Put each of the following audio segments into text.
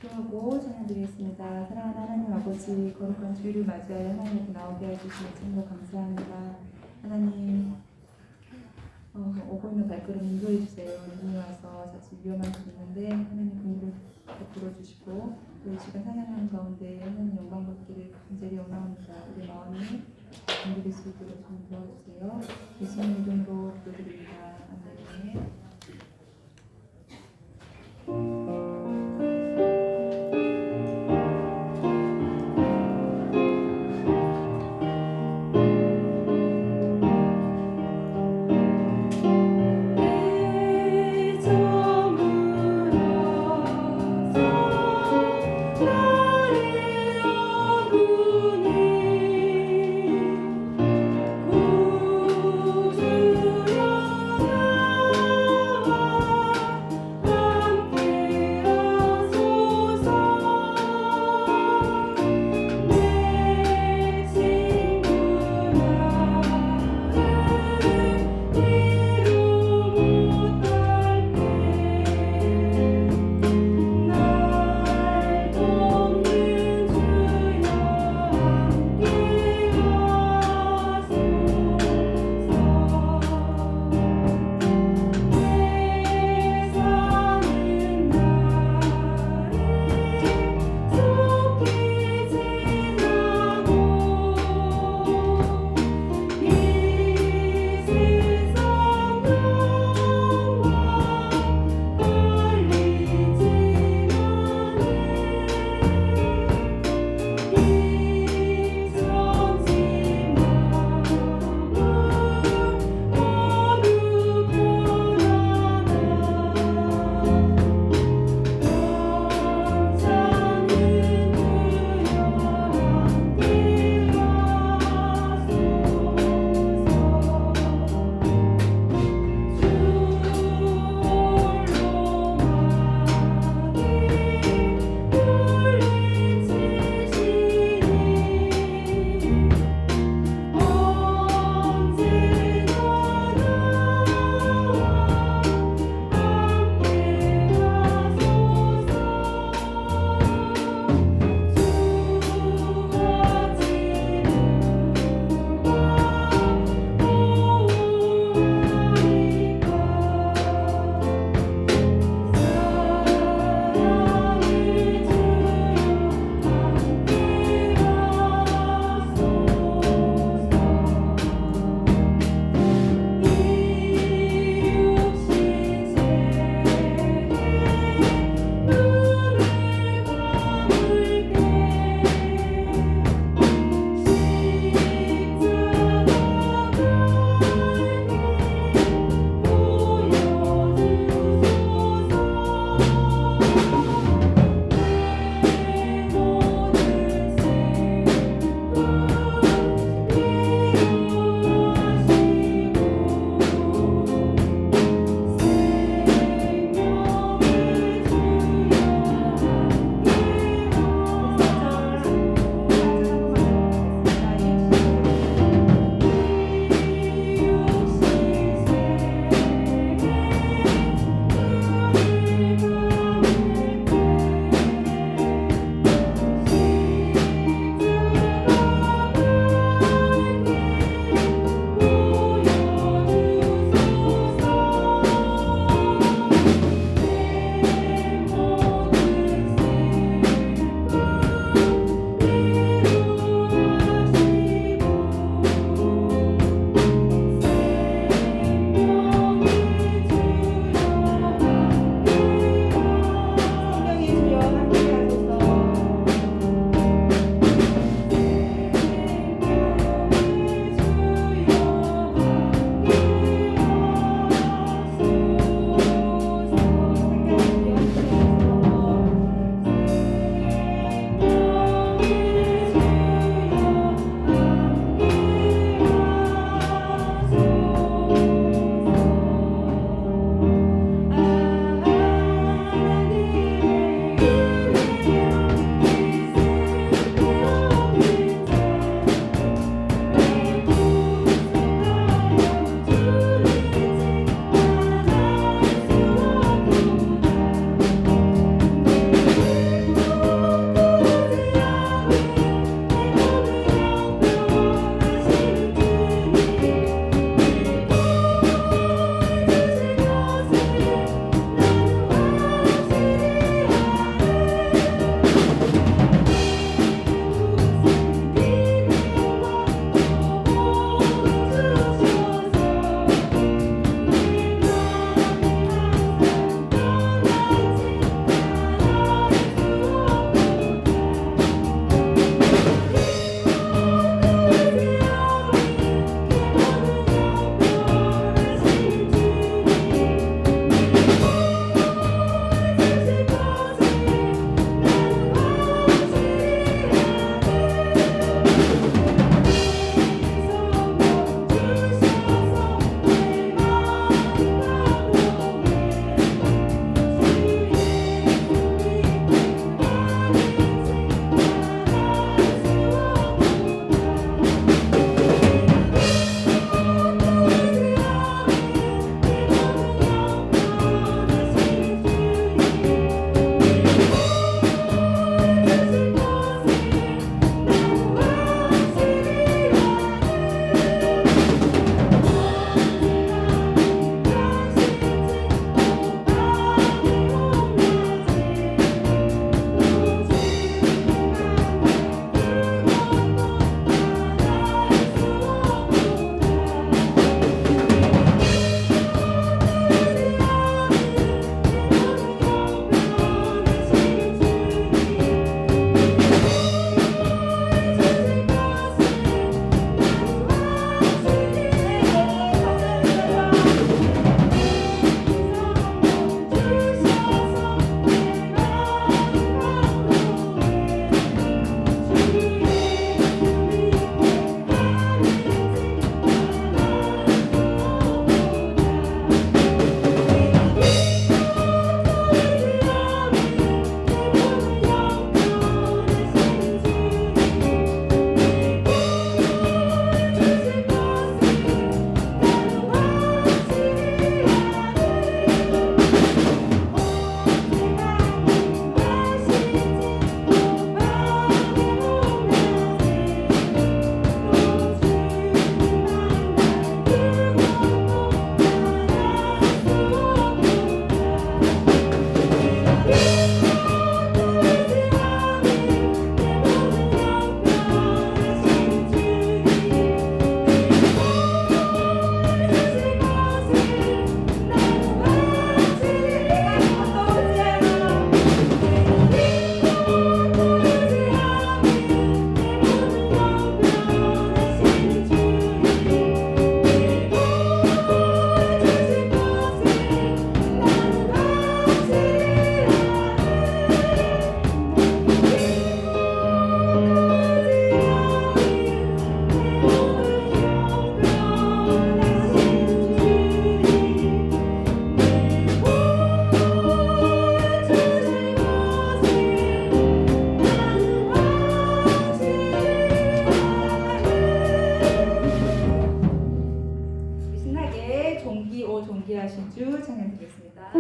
기도하고 찬양드리겠습니다. 사랑하는 하나님 아버지, 거룩한 주일을 맞이하여 하나님 앞에 나오게 해주시니 참으로 감사합니다. 하나님, 오고 있는 발걸음 인도해 주세요. 눈이 와서 자칫 위험한 수 있는데 하나님 긍휼을 베풀어 주시고 또 이 시간 찬양하는 가운데 하나님 영광 받기를 간절히 원합니다. 우리 마음이 긍휼히 수 있도록 좀 도와주세요. 예수님 이름으로 기도드립니다. 아멘. 구주여 함께 종기 오 종기하신 주 찬양 드리겠습니다.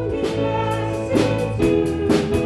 정리하신 주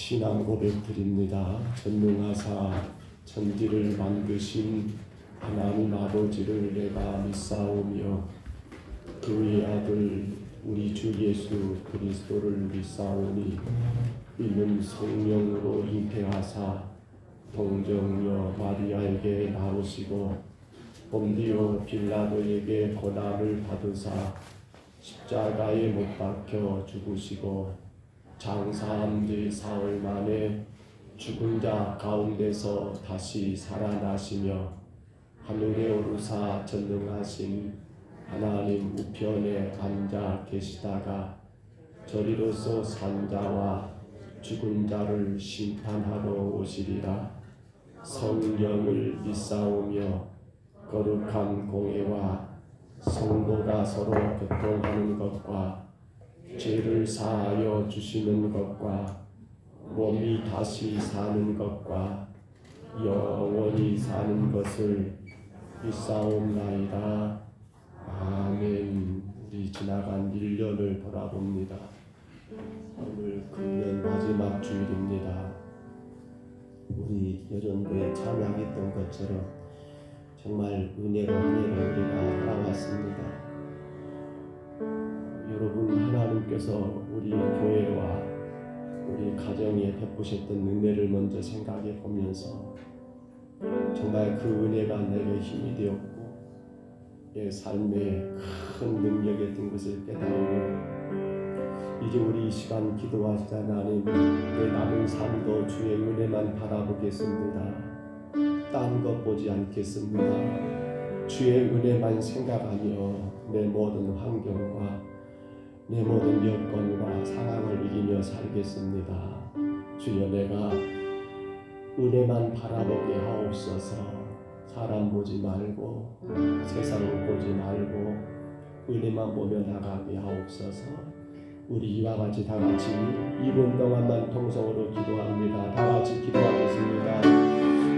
신앙 고백드립니다. 전능하사 천지를 만드신 하나님 아버지를 내가 믿사오며 그의 아들 우리 주 예수 그리스도를 믿사오니 이는 성령으로 잉태하사 동정녀 마리아에게 나오시고 본디오 빌라도에게 고난을 받으사 십자가에 못 박혀 죽으시고 장사한 지 사흘 만에 죽은 자 가운데서 다시 살아나시며 하늘에 오르사 전능하신 하나님 우편에 앉아 계시다가 저리로서 산 자와 죽은 자를 심판하러 오시리라. 성령을 믿사오며 거룩한 공회와 성도가 서로 교통하는 것과 죄를 사하여 주시는 것과 몸이 다시 사는 것과 영원히 사는 것을 믿사옵나이다. 아멘. 우리 지나간 1년을 돌아봅니다. 오늘 금년 마지막 주일입니다. 우리 여전도에 참여했던 것처럼 정말 은혜로 한 해를 우리가 살아왔습니다. 여러분, 하나님께서 우리 교회와 우리 가정에 베푸셨던 은혜를 먼저 생각해 보면서 정말 그 은혜가 내게 힘이 되었고 내 삶에 큰 능력이었던 것을 깨달으며 이제 우리 이 시간 기도하시자. 하나님, 내 남은 삶도 주의 은혜만 바라보겠습니다. 딴 것 보지 않겠습니다. 주의 은혜만 생각하며 내 모든 환경과 내 모든 여건과 상황을 이기며 살겠습니다. 주여, 내가 은혜만 바라보게 하옵소서. 사람 보지 말고 세상을 보지 말고 은혜만 보며 나가게 하옵소서. 우리 이와 같이 다 같이 2분 동안만 통성으로 기도합니다. 다 같이 기도하겠습니다.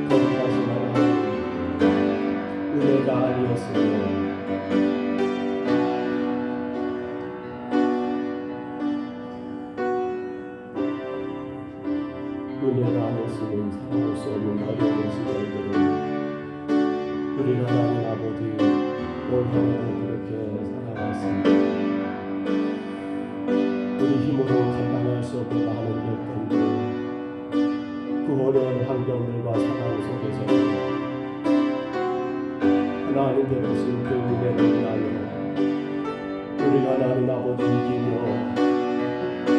거룩하신 하나님, 은혜가 아니었으면 은혜가 아니었으면 살아올 수 없는 어려운 시절들을 우리 하나님 아버지 올 한해도 그렇게 살아왔습니다. 우리 힘으로 감당할 수 없는 많은 여건들, 그 어려운 환경들과 상황 속에서 하나님 베푸신 그 은혜를 인하여 우리 하나님 아버지 이기며 그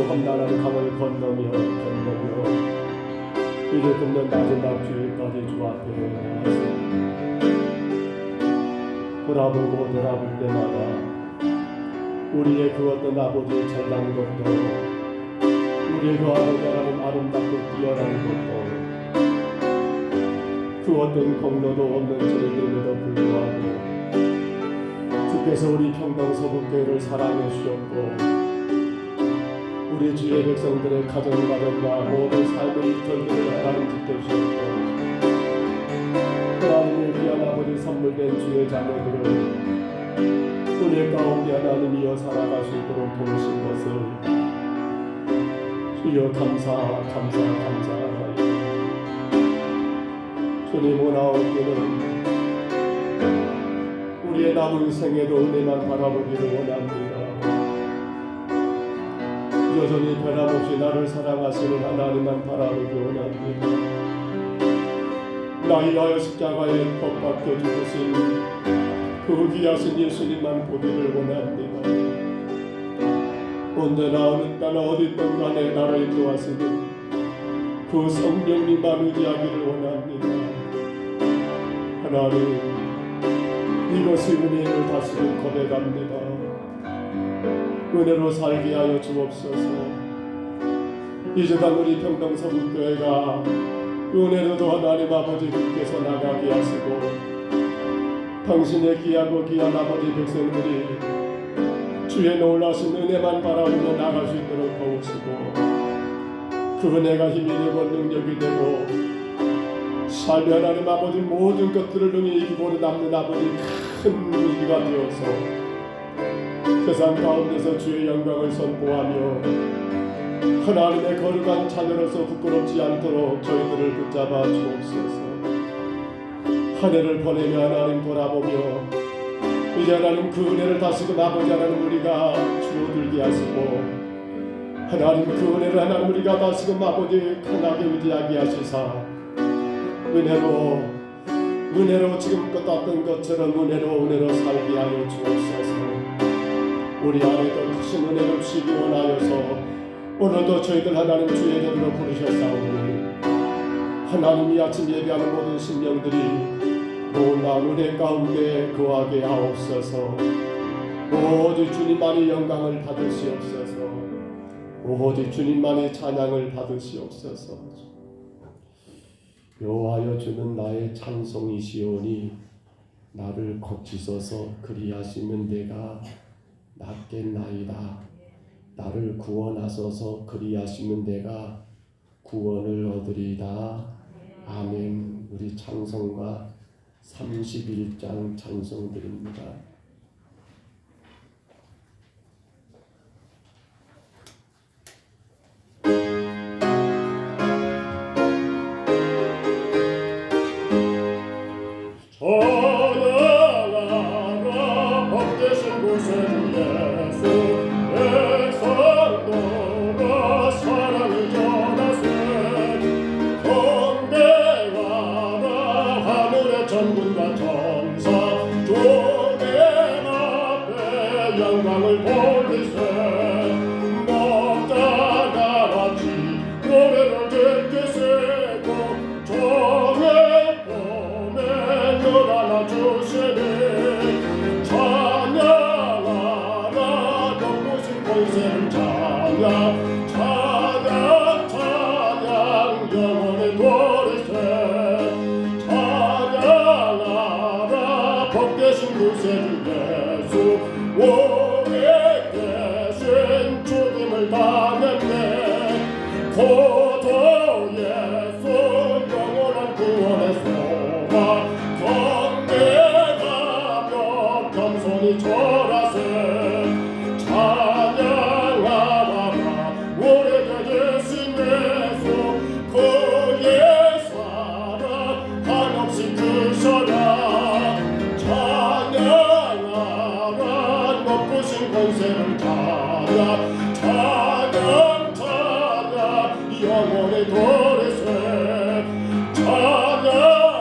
험난한 강을 건너며 이제 금년 마지막 주일까지 주 앞에 나왔습니다. 돌아볼 때마다 우리의 그 어떤 아버지의 잘난 것도 우리의 그 아버지 하나님 아름답고 뛰어난 것도 그 어떤 공로도 없는 저희들에도 불구하고 주께서 우리 평동서북교회를 사랑해 주셨고 우리 주의 백성들의 가정과 모든 삶의 이털들을 하나님 지켜주셨고 하나님의 귀한 아버지 선물된 주의 자녀들을 은혜 가운데 하나님 이어 살아갈 수 있도록 도우신 것을 주여 감사하나이다. 주님 오나오기는 우리의 남은 생에도 은혜만 바라보기를 원합니다. 여전히 변함없이 나를 사랑하시는 하나님만 바라보기 원합니다. 나를 위하여 십자가에 못 박혀 죽으신 그 귀하신 예수님만 보기를 원합니다. 언제나 어느 때나 어디든 간에 나를 인도하시는 그 성령님만 의지하기를 원합니다. 하나님, 이것이 은혜를 다시금 고백합니다. 은혜로 살게 하여 주옵소서. 이제간 우리 평동서북교회가 은혜로도 하나님 아버지 주께서 나가게 하시고 당신의 귀하고 귀한 아버지 백성들이 주의 놀라신 은혜만 바라보며 나갈 수 있도록 도우시고 그 은혜가 힘이 되고 능력이 되고 삶의 하나님 아버지 모든 것들을 능히 이기고 남는 아버지 큰 위기가 되어서 세상 가운데서 주의 영광을 선포하며 하나님의 거룩한 자녀로서 부끄럽지 않도록 저희들을 붙잡아 주옵소서. 한 해를 보내며 하나님 돌아보며 이제 하나님 그 은혜를 다시금 아버지 하나님 우리가 주어들게 하시고 하나님 그 은혜를 하나님 우리가 다시금 아버지 강하게 의지하게 하시사 은혜로 지금껏 어떤 것처럼 은혜로 살게 하여 주옵소서. 우리 안에도 크신 은혜를 주시기 원하여서 오늘도 저희들 하나님 주의 이름으로 부르셨사오니 하나님 이 아침 예배하는 모든 심령들이 놀라운 은혜 가운데 거하게 하옵소서. 오직 주님만이 영광을 받으시옵소서. 오직 주님만이 찬양을 받으시옵소서. 여호와여 주는 나의 찬송이시오니 나를 거치소서. 그리하시면 내가 낫겠나이다. 나를 구원하소서. 그리하시면 내가 구원을 얻으리다. 아멘. 우리 찬송가 31장 찬송드립니다. 전하라 복되신 곳에 예수 백성들아 사랑을 전하세. 경배하라 하늘의 천군과 천사 주님 앞에 영광을 돌리세. 먹다가 같이 노래를 듣게 세고 정의 봄에 늘 안아주시니 찬양하라 높으신 권세를 찬양 영원히 돌리세. 찬양하라 복되신 구세주 예수 오래 계신 죽음을 당했네. 고도 예수 영원한 구원의 소망 경배하며 겸손히 절하세. 찬양하라 오래가 계신 예수 그의 사랑 한없이 크셔라. 찬양하라 높으신 권세를 찬양 영원히 돌리세. 찬양하라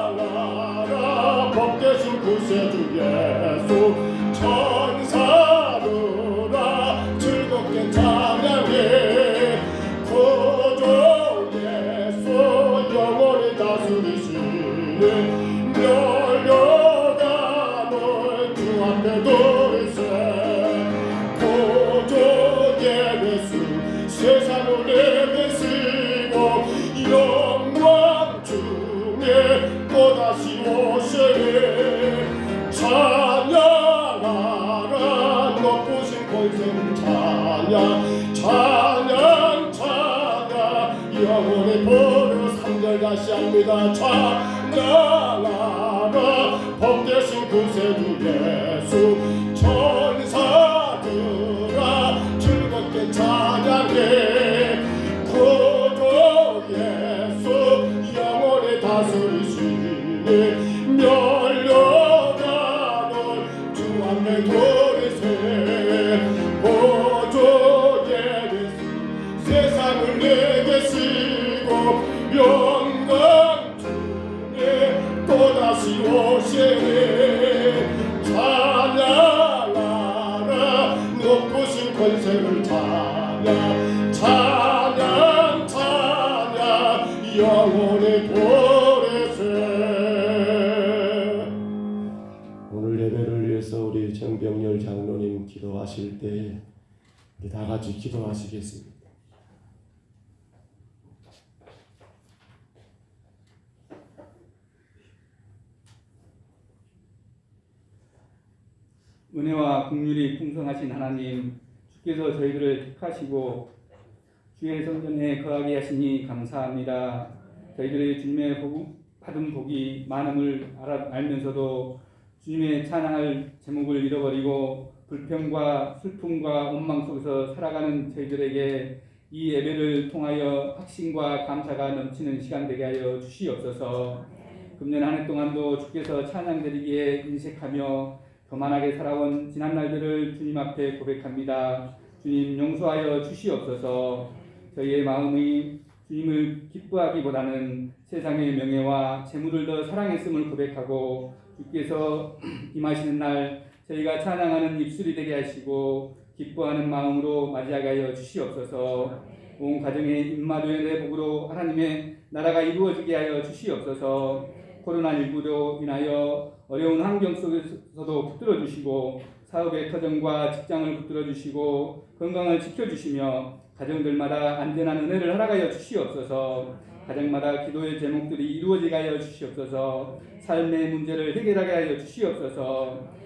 복되신 구세주 예수 천사들아 즐겁게 찬양해. 구주 예수 영원히 다스리시니 멸려가는 주 앞에 돌리세. 구주 예수 세상을 내배시고 영광 중에 또다시 오시니 찬양하라 높으신 권세를 찬양 영원히 부르 3절 다시 합니다. 찬양하라 복되신 구세주 예수 천사들아 즐겁게 찬양해. 구주 예수 영원히 다스리시니 멸려가는 주 앞에 돌리세. 구주 예수 세상을 내계시고 영광 중에 또다시 오시니 찬양하라 높으신 권세를 찬양 영원히 보내세. 오늘 예배를 위해서 우리 정병열 장로님 기도하실 때 우리 다 같이 기도하시겠습니다. 은혜와 긍휼이 풍성하신 하나님, 주께서 저희들을 택하시고 주의 성전에 거하게 하시니 감사합니다. 저희들의 주님의 받은 복이 많음을 알면서도 주님의 찬양할 제목을 잃어버리고 불평과 슬픔과 원망 속에서 살아가는 저희들에게 이 예배를 통하여 확신과 감사가 넘치는 시간 되게 하여 주시옵소서. 금년 한 해 동안도 주께서 찬양드리기에 인색하며 교만하게 살아온 지난 날들을 주님 앞에 고백합니다. 주님 용서하여 주시옵소서. 저희의 마음이 주님을 기뻐하기보다는 세상의 명예와 재물을 더 사랑했음을 고백하고 주께서 임하시는 날 저희가 찬양하는 입술이 되게 하시고 기뻐하는 마음으로 맞이하게 하여 주시옵소서. 온 가정의 임마누엘의 복으로 하나님의 나라가 이루어지게 하여 주시옵소서. 코로나19로 인하여 어려운 환경 속에서도 붙들어 주시고 사업의 터전과 직장을 붙들어 주시고 건강을 지켜주시며 가정들마다 안전한 은혜를 허락하여 주시옵소서. 가정마다 기도의 제목들이 이루어지게 하여 주시옵소서. 삶의 문제를 해결하게 하여 주시옵소서.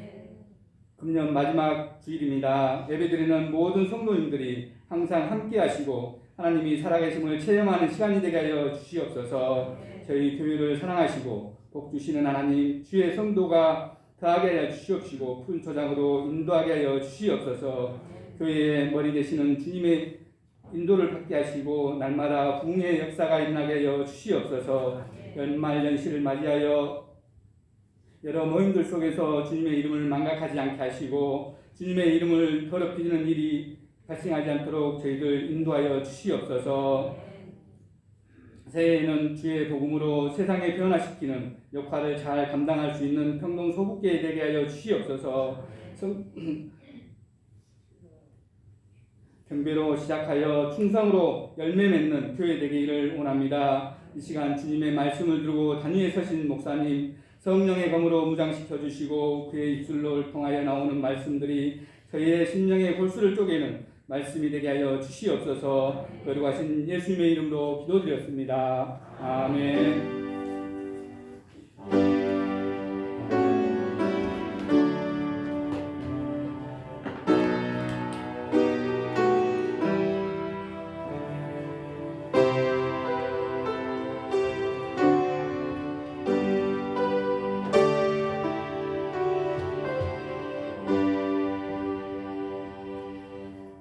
금년 마지막 주일입니다. 예배드리는 모든 성도님들이 항상 함께 하시고 하나님이 살아계심을 체험하는 시간이 되게 하여 주시옵소서. 저희 교회를 사랑하시고 복 주시는 하나님, 주의 성도가 더하게 하여 주시옵시고 푸른 초장으로 인도하게 하여 주시옵소서. 교회의 머리 되시는 주님의 인도를 받게 하시고 날마다 부흥의 역사가 일어나게 하여 주시옵소서. 연말연시를 맞이하여 여러 모임들 속에서 주님의 이름을 망각하지 않게 하시고 주님의 이름을 더럽히는 일이 발생하지 않도록 저희들 인도하여 주시옵소서. 새해에는 주의 복음으로 세상에 변화시키는 역할을 잘 감당할 수 있는 평동 소북교회 되게 하여 주시옵소서. 경배로 시작하여 충성으로 열매 맺는 교회 되기를 원합니다. 이 시간 주님의 말씀을 들고 단위에 서신 목사님 성령의 검으로 무장시켜 주시고 그의 입술을 통하여 나오는 말씀들이 저희의 심령의 골수를 쪼개는 말씀이 되게 하여 주시옵소서. 거룩하신 예수님의 이름으로 기도드렸습니다. 아멘.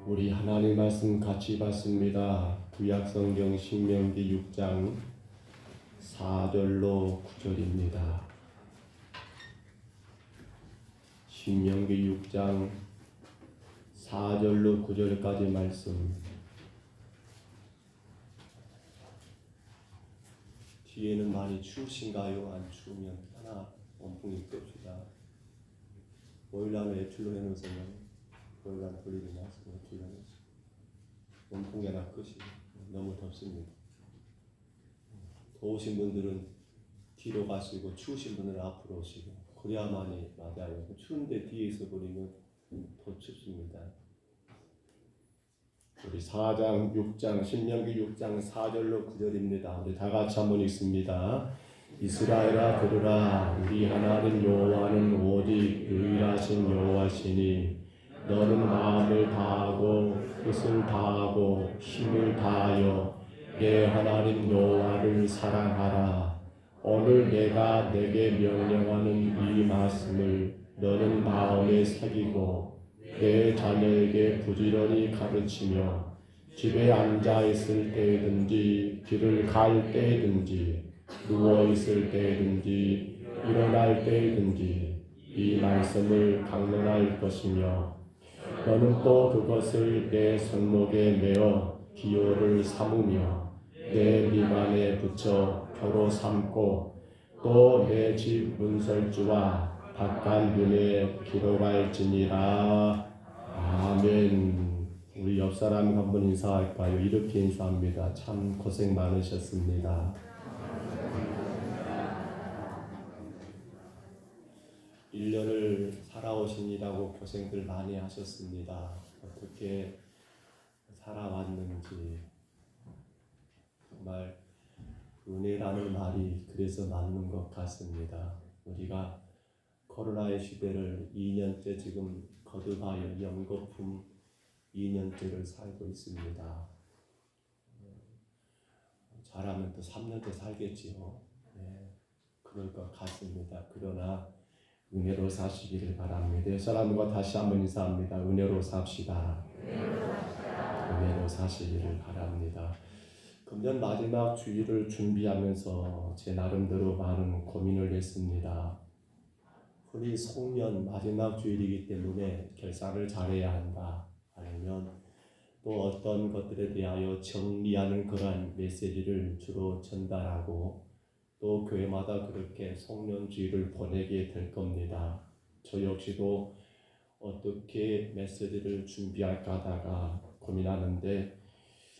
우리 하나님 말씀 같이 봤습니다. 구약성경 신명기 6장 4절로 9절입니다. 신명기 6장 4절로 9절까지 말씀. 뒤에는 많이 추우신가요? 안 추우면 하나 원풍이 끕시다. 보일러는 외출로 해놓으세요. 보일러 돌리지 마시고 외출로 해놓으세요. 원풍이 하나 끄시고. 너무 덥습니다. 더우신 분들은 뒤로 가시고 추우신 분들은 앞으로 오시고 그래야만이 맞아요. 추운데 뒤에 있어 버리면 더 춥습니다. 우리 4장 6장 신명기 6장 4절로 9절입니다. 우리 다 같이 한번 읽습니다. 이스라엘아 들으라. 우리 하나님 여호와는 오직 유일하신 여호와시니 너는 마음을 다하고 뜻을 다하고 힘을 다하여 내 하나님 여호와를 사랑하라. 오늘 내가 내게 명령하는 이 말씀을 너는 마음에 새기고 내 자녀에게 부지런히 가르치며 집에 앉아 있을 때든지 길을 갈 때든지 누워 있을 때든지 일어날 때든지 이 말씀을 강론할 것이며 너는 또 그것을 내 손목에 메어 기호를 삼으며 내 미간에 붙여 표로 삼고 또 내 집 문설주와 바깥 눈에 기록할지니라. 아멘. 우리 옆 사람 한번 인사할까요? 이렇게 인사합니다. 참 고생 많으셨습니다. 1년을 살아오시느라고 고생들 많이 하셨습니다. 어떻게 살아왔는지 정말 은혜라는 말이 그래서 맞는 것 같습니다. 우리가 코로나의 시대를 2년째 지금 거듭하여 연거품 2년째를 살고 있습니다. 잘하면 또 3년째 살겠지요. 네, 그럴 것 같습니다. 그러나 은혜로 사시기를 바랍니다. 사람과 다시 한번 인사합니다. 은혜로 삽시다. 은혜로 사시기를 바랍니다. 금년 마지막 주일을 준비하면서 제 나름대로 많은 고민을 했습니다. 우리 송년 마지막 주일이기 때문에 결산을 잘해야 한다. 아니면 또 어떤 것들에 대하여 정리하는 그러한 메시지를 주로 전달하고 또 교회마다 그렇게 송년주일을 보내게 될 겁니다. 저 역시도 어떻게 메시지를 준비할까 하다가 고민하는데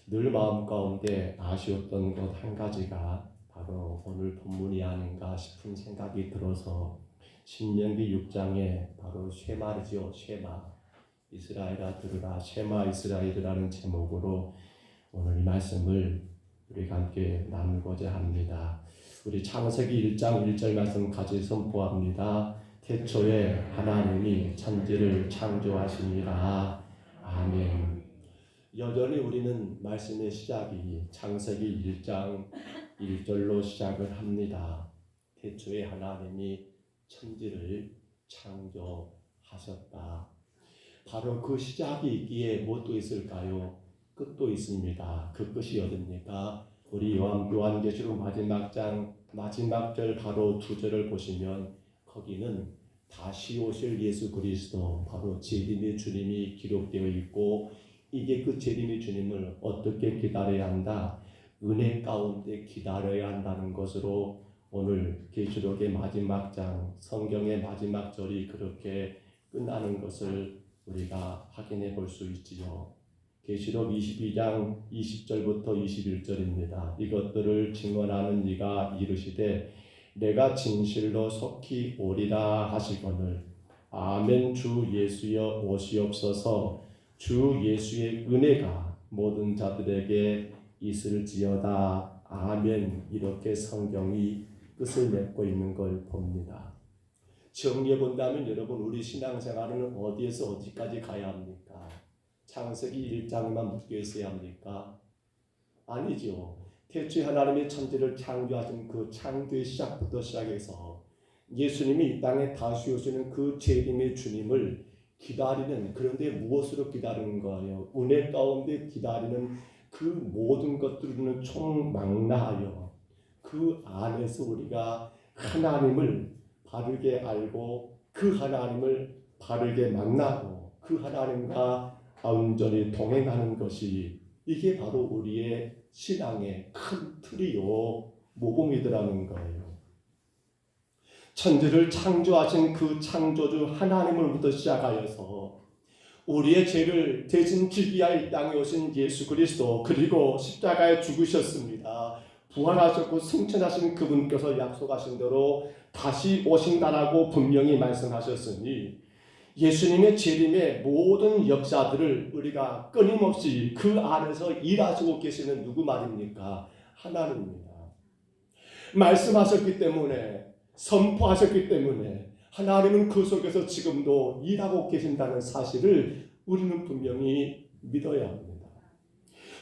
늘 마음 가운데 아쉬웠던 것 한 가지가 바로 오늘 본문이 아닌가 싶은 생각이 들어서 신명기 6장에 바로 쉐마르지요. 쉐마 이스라엘아 들으라 쉐마 이스라엘이라는 제목으로 오늘 이 말씀을 우리가 함께 나누고자 합니다. 우리 창세기 1장 1절 말씀 같이 선포합니다. 태초에 하나님이 천지를 창조하시니라. 아멘. 여전히 우리는 말씀의 시작이 창세기 1장 1절로 시작을 합니다. 태초에 하나님이 천지를 창조하셨다. 바로 그 시작이 있기에 무엇도 있을까요? 끝도 있습니다. 그 끝이 어딥니까? 우리 요한계시록 마지막 장 마지막 절 바로 2절을 보시면 거기는 다시 오실 예수 그리스도 바로 재림의 주님이 기록되어 있고 이게 그 재림의 주님을 어떻게 기다려야 한다? 은혜 가운데 기다려야 한다는 것으로 오늘 계시록의 마지막 장 성경의 마지막 절이 그렇게 끝나는 것을 우리가 확인해 볼 수 있지요. 계시록 22장 20절부터 21절입니다. 이것들을 증언하는 이가 이르시되 내가 진실로 속히 오리라 하시거늘 아멘. 주 예수여 오시옵소서. 주 예수의 은혜가 모든 자들에게 있을지어다. 아멘. 이렇게 성경이 끝을 맺고 있는 걸 봅니다. 정리해 본다면 여러분 우리 신앙생활은 어디에서 어디까지 가야 합니까? 창세기 1장만 묶여 있어야 합니까? 아니죠. 태초에 하나님의 천지를 창조하신 그 창조의 시작부터 시작해서 예수님이 이 땅에 다시 오시는 그 재림의 주님을 기다리는, 그런데 무엇으로 기다리는 거예요? 은혜 가운데 기다리는 그 모든 것들을 총망라하여 그 안에서 우리가 하나님을 바르게 알고 그 하나님을 바르게 만나고 그 하나님과 온전히 동행하는 것이 이게 바로 우리의 신앙의 큰 틀이요 모범이더라는 거예요. 천지를 창조하신 그 창조주 하나님으로부터 시작하여서 우리의 죄를 대신 지기 위하여 이 땅에 오신 예수 그리스도, 그리고 십자가에 죽으셨습니다. 부활하셨고 승천하신 그분께서 약속하신 대로 다시 오신다라고 분명히 말씀하셨으니 예수님의 재림의 모든 역사들을 우리가 끊임없이 그 안에서 일하시고 계시는 누구 말입니까? 하나님입니다. 말씀하셨기 때문에, 선포하셨기 때문에 하나님은 그 속에서 지금도 일하고 계신다는 사실을 우리는 분명히 믿어야 합니다.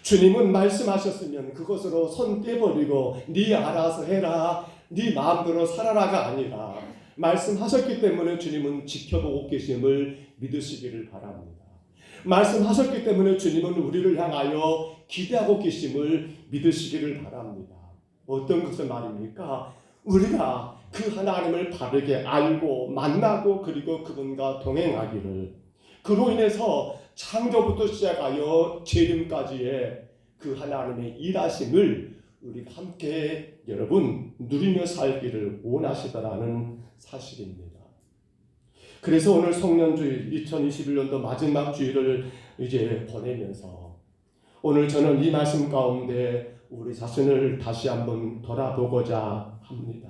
주님은 말씀하셨으면 그것으로 손 떼버리고 네 알아서 해라, 네 마음대로 살아라가 아니라 말씀하셨기 때문에 주님은 지켜보고 계심을 믿으시기를 바랍니다. 말씀하셨기 때문에 주님은 우리를 향하여 기대하고 계심을 믿으시기를 바랍니다. 어떤 것을 말입니까? 우리가 그 하나님을 바르게 알고 만나고 그리고 그분과 동행하기를, 그로 인해서 창조부터 시작하여 재림까지의 그 하나님의 일하심을 우리가 함께 여러분 누리며 살기를 원하시다라는 사실입니다. 그래서 오늘 송년주일 2021년도 마지막 주일을 이제 보내면서 오늘 저는 이 말씀 가운데 우리 자신을 다시 한번 돌아보고자 합니다.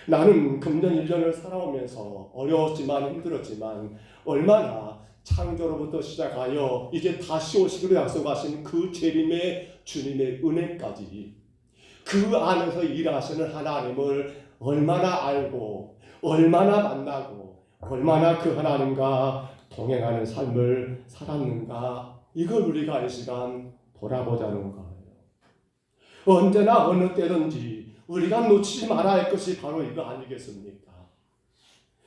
나는 금년 1년을 살아오면서 어려웠지만 힘들었지만 얼마나 창조로부터 시작하여 이제 다시 오시기로 약속하신 그 재림의 주님의 은혜까지 그 안에서 일하시는 하나님을 얼마나 알고 얼마나 만나고 얼마나 그 하나님과 동행하는 삶을 살았는가, 이걸 우리가 이 시간 돌아보자는 거예요. 언제나 어느 때든지 우리가 놓치지 말아야 할 것이 바로 이거 아니겠습니까?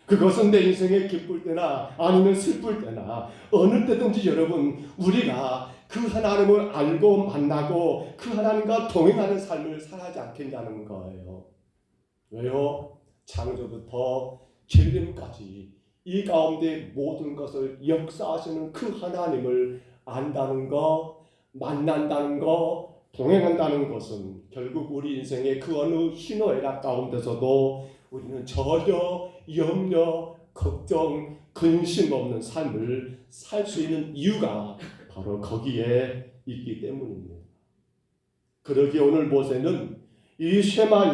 그것은 내 인생에 기쁠 때나 아니면 슬플 때나 어느 때든지 여러분 우리가 그 하나님을 알고 만나고 그 하나님과 동행하는 삶을 살아지 않겠냐는 거예요. 왜요? 창조부터 재림까지 이 가운데 모든 것을 역사하시는 그 하나님을 안다는 거, 만난다는 거, 동행한다는 것은 결국 우리 인생의 그 어느 희노애락 가운데서도 우리는 전혀 염려, 걱정, 근심 없는 삶을 살 수 있는 이유가 바로 거기에 있기 때문입니다. 그러기에 오늘 모세는 이 쉐마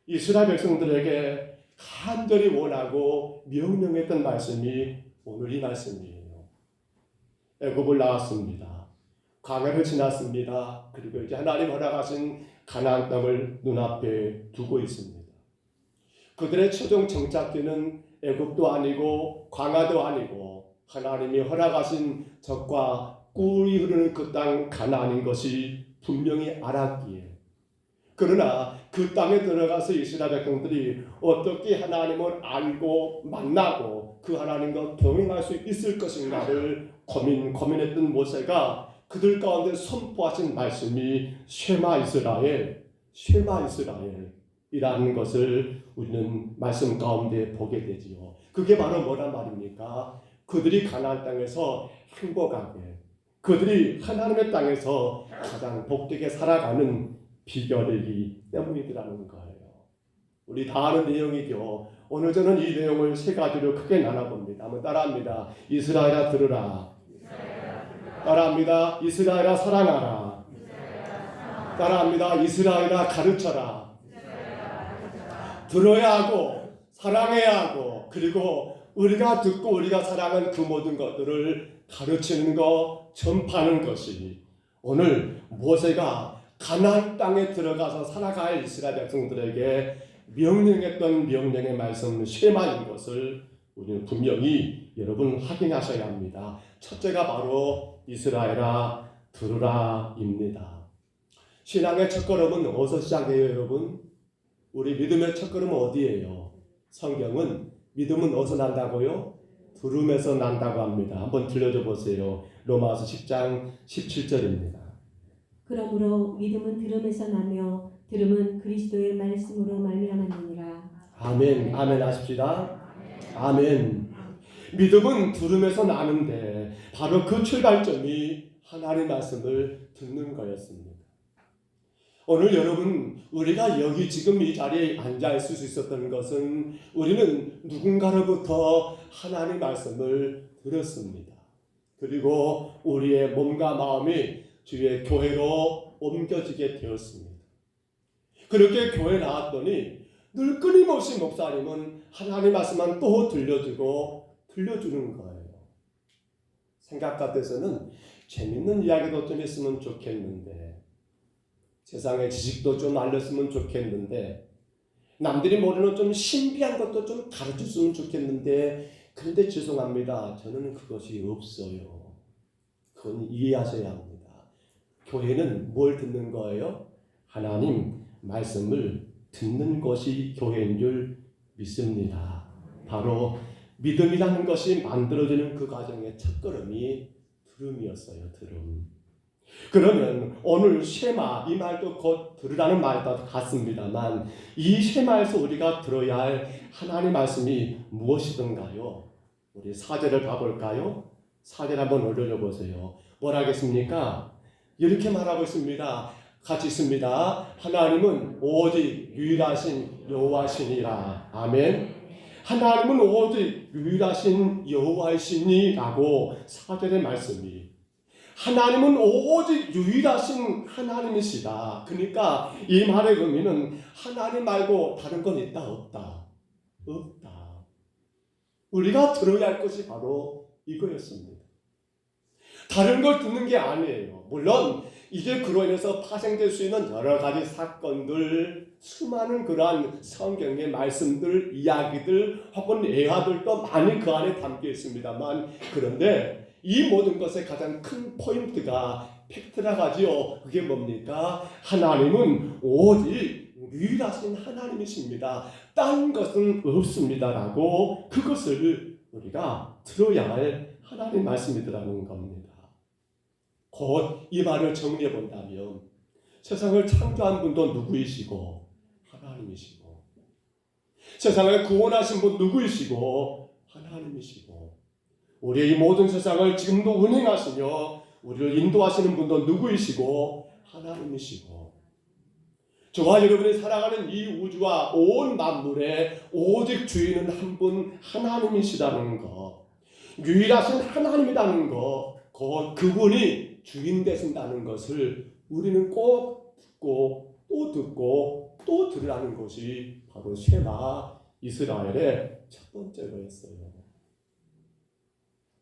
이스라엘 백성들에게 간절히 원하고 명령했던 말씀이 오늘 이 말씀이에요. 애굽을 나왔습니다. 광야를 지났습니다. 그리고 이제 하나님 허락하신 가나안 땅을 눈앞에 두고 있습니다. 그들의 최종 정착지는 애굽도 아니고 광야도 아니고 하나님이 허락하신 적과 꿀이 흐르는 그 땅 가나안인 것이 분명히 알았기에, 그러나 그 땅에 들어가서 이스라엘 백성들이 어떻게 하나님을 알고 만나고 그 하나님과 동행할 수 있을 것인가를 고민했던 모세가 그들 가운데 선포하신 말씀이 쉐마 이스라엘이라는 것을 우리는 말씀 가운데 보게 되지요. 그게 바로 뭐란 말입니까? 그들이 가나안 땅에서 행복하게, 그들이 하나님의 땅에서 가장 복되게 살아가는 비결이기 때문이라는 거예요. 우리 다 아는 내용이죠. 오늘 저는 이 내용을 세 가지로 크게 나눠봅니다. 한번 따라합니다. 이스라엘아 들으라. 따라합니다. 이스라엘아 사랑하라. 따라합니다. 이스라엘아 가르쳐라. 들어야 하고 사랑해야 하고 그리고 우리가 듣고 우리가 사랑한 그 모든 것들을 가르치는 것, 전파하는 것이 오늘 모세가 가나안 땅에 들어가서 살아갈 이스라엘 백성들에게 명령했던 명령의 말씀 쉐마인 것을 우리는 분명히 여러분 확인하셔야 합니다. 첫째가 바로 이스라엘아 들으라입니다. 신앙의 첫걸음은 어디서 시작해요, 여러분? 우리 믿음의 첫걸음은 어디예요? 성경은 믿음은 어디서 난다고요? 들음에서 난다고 합니다. 한번 들려줘 보세요. 로마서 10장 17절입니다. 그러므로 믿음은 들음에서 나며 들음은 그리스도의 말씀으로 말미암았느니라. 아멘. 아멘 하십시다. 아멘. 믿음은 들음에서 나는데 바로 그 출발점이 하나님의 말씀을 듣는 거였습니다. 오늘 여러분 우리가 여기 지금 이 자리에 앉아 있을 수 있었던 것은 우리는 누군가로부터 하나님의 말씀을 들었습니다. 그리고 우리의 몸과 마음이 주의 교회로 옮겨지게 되었습니다. 그렇게 교회 나왔더니 늘 끊임없이 목사님은 하나님 말씀만 또 들려주는 거예요. 생각 같아서는 재밌는 이야기도 좀 했으면 좋겠는데, 세상의 지식도 좀 알렸으면 좋겠는데, 남들이 모르는 좀 신비한 것도 좀 가르쳤으면 좋겠는데, 그런데 죄송합니다. 저는 그것이 없어요. 그건 이해하셔야 합니다. 교회는 뭘 듣는 거예요? 하나님 말씀을 듣는 것이 교회인 줄 믿습니다. 바로 믿음이라는 것이 만들어지는 그 과정의 첫걸음이 들음이었어요. 들음. 그러면 오늘 쉐마, 이 말도 곧 들으라는 말도 같습니다만 이 쉐마에서 우리가 들어야 할 하나님의 말씀이 무엇이던가요? 우리 4절을 봐볼까요? 4절 한번 올려보세요. 뭐라 하겠습니까? 이렇게 말하고 있습니다. 같이 있습니다. 하나님은 오직 유일하신 여호와시니라. 아멘. 하나님은 오직 유일하신 여호와이시니라고 4절의 말씀이, 하나님은 오직 유일하신 하나님이시다. 그러니까 이 말의 의미는 하나님 말고 다른 건 있다 없다? 없다. 우리가 들어야 할 것이 바로 이거였습니다. 다른 걸 듣는 게 아니에요. 물론 이제 그로 인해서 파생될 수 있는 여러 가지 사건들, 수많은 그러한 성경의 말씀들, 이야기들 혹은 예화들도 많이 그 안에 담겨 있습니다만, 그런데 이 모든 것의 가장 큰 포인트가 팩트라 가지요. 그게 뭡니까? 하나님은 오직 유일하신 하나님이십니다. 딴 것은 없습니다라고 그것을 우리가 들어야 할 하나님 말씀이더라는 겁니다. 곧 이 말을 정리해 본다면 세상을 창조한 분도 누구이시고 하나님이시고, 세상을 구원하신 분 누구이시고 하나님이시고, 우리의 이 모든 세상을 지금도 운행하시며 우리를 인도하시는 분도 누구이시고 하나님이시고, 저와 여러분이 살아가는 이 우주와 온 만물의 오직 주인은 한 분 하나님이시다는 것, 유일하신 하나님이라는 것, 곧 그분이 주인 되신다는 것을 우리는 꼭 듣고 또 듣고 또 들으라는 것이 바로 쉐마 이스라엘의 첫 번째 거였어요.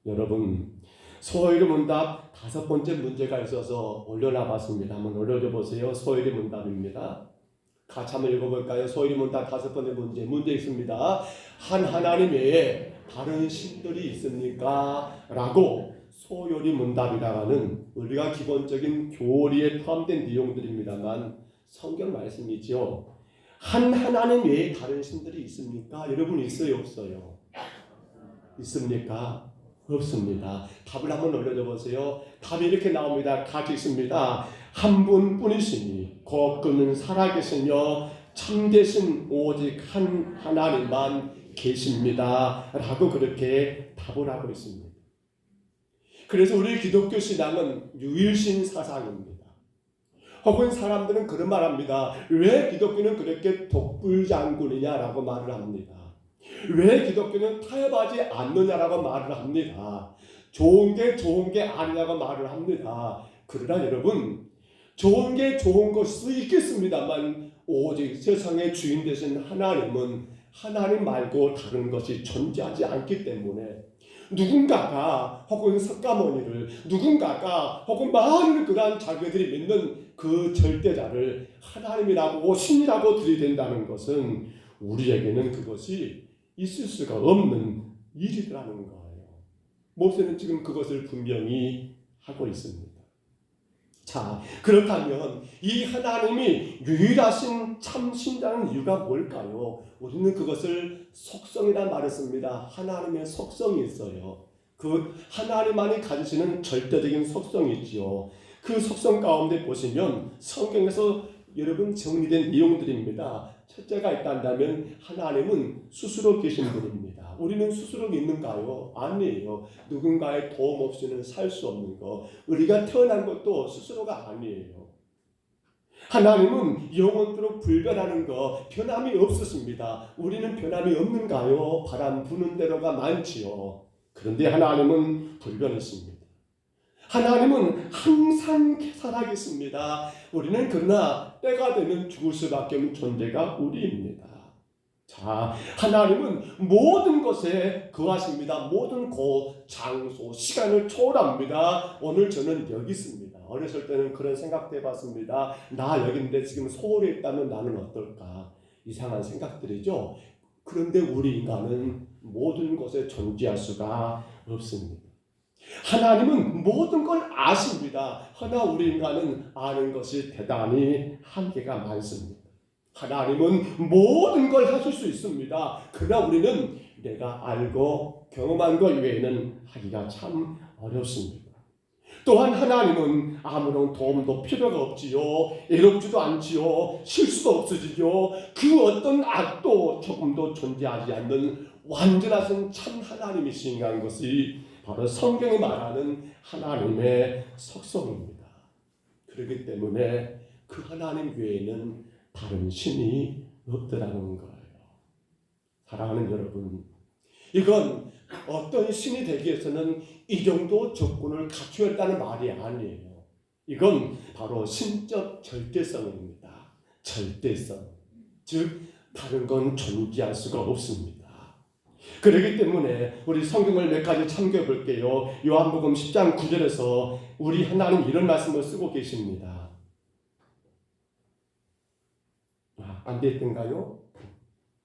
여러분, 소요리 문답 5번째 문제가 있어서 올려놔봤습니다. 한번 올려줘 보세요. 소요리 문답입니다. 같이 한번 읽어볼까요? 소요리 문답 5번째 문제 있습니다. 한 하나님 외에 다른 신들이 있습니까? 라고 소요리 문답이라는 우리가 기본적인 교리에 포함된 내용들입니다만 성경 말씀이죠. 한 하나님 외에 다른 신들이 있습니까? 여러분 있어요 없어요? 있습니까? 없습니다. 답을 한번 올려줘 보세요. 답이 이렇게 나옵니다. 같이 있습니다. 한 분뿐이시니 곧 그는 살아계시며 참되신 오직 한 하나님만 계십니다. 라고 그렇게 답을 하고 있습니다. 그래서 우리 기독교 신앙은 유일신 사상입니다. 혹은 사람들은 그런 말합니다. 왜 기독교는 그렇게 독불장군이냐라고 말을 합니다. 왜 기독교는 타협하지 않느냐라고 말을 합니다. 좋은 게 아니냐고 말을 합니다. 그러나 여러분, 좋은 게 좋은 것일 수 있겠습니다만 오직 세상의 주인 되신 하나님은 하나님 말고 다른 것이 존재하지 않기 때문에 누군가가 혹은 석가모니를, 누군가가 혹은 많은 그러한 자기들이 믿는 그 절대자를 하나님이라고 신이라고 들이댄다는 것은 우리에게는 그것이 있을 수가 없는 일이라는 거예요. 모세는 지금 그것을 분명히 하고 있습니다. 자, 그렇다면 이 하나님이 유일하신 참 신자는 이유가 뭘까요? 우리는 그것을 속성이라 말했습니다. 하나님의 속성이 있어요. 그 하나님만이 가지시는 절대적인 속성이 있지요. 그 속성 가운데 보시면 성경에서 여러분 정리된 내용들입니다. 첫째가 있다면 하나님은 스스로 계신 분입니다. 우리는 스스로 있는가요? 아니에요. 누군가의 도움 없이는 살 수 없는 것. 우리가 태어난 것도 스스로가 아니에요. 하나님은 영원토록 불변하는 것, 변함이 없으십니다. 우리는 변함이 없는가요? 바람 부는 대로가 많지요. 그런데 하나님은 불변이십니다. 하나님은 항상 살아계십니다. 우리는 그러나 때가 되면 죽을 수밖에 없는 존재가 우리입니다. 자, 하나님은 모든 것에 거하십니다. 모든 곳, 장소, 시간을 초월합니다. 오늘 저는 여기 있습니다. 어렸을 때는 그런 생각도 해봤습니다. 나 여기인데 지금 서울에 있다면 나는 어떨까? 이상한 생각들이죠. 그런데 우리 인간은 모든 곳에 존재할 수가 없습니다. 하나님은 모든 걸 아십니다. 그러나 우리 인간은 아는 것이 대단히 한계가 많습니다. 하나님은 모든 걸 하실 수 있습니다. 그러나 우리는 내가 알고 경험한 것 외에는 하기가 참 어렵습니다. 또한 하나님은 아무런 도움도 필요가 없지요. 애롭지도 않지요. 실수도 없으시죠. 그 어떤 악도 조금도 존재하지 않는 완전하신 참 하나님이신 것이 바로 성경이 말하는 하나님의 속성입니다. 그렇기 때문에 그 하나님 외에는 다른 신이 없더라는 거예요. 사랑하는 여러분, 이건 어떤 신이 되기 위해서는 이 정도 조건을 갖춰야 한다는 말이 아니에요. 이건 바로 신적 절대성입니다. 절대성. 즉 다른 건 존재할 수가 없습니다. 그렇기 때문에 우리 성경을 몇 가지 참고해 볼게요. 요한복음 10장 9절에서 우리 하나님 이런 말씀을 쓰고 계십니다. 안 됐던가요?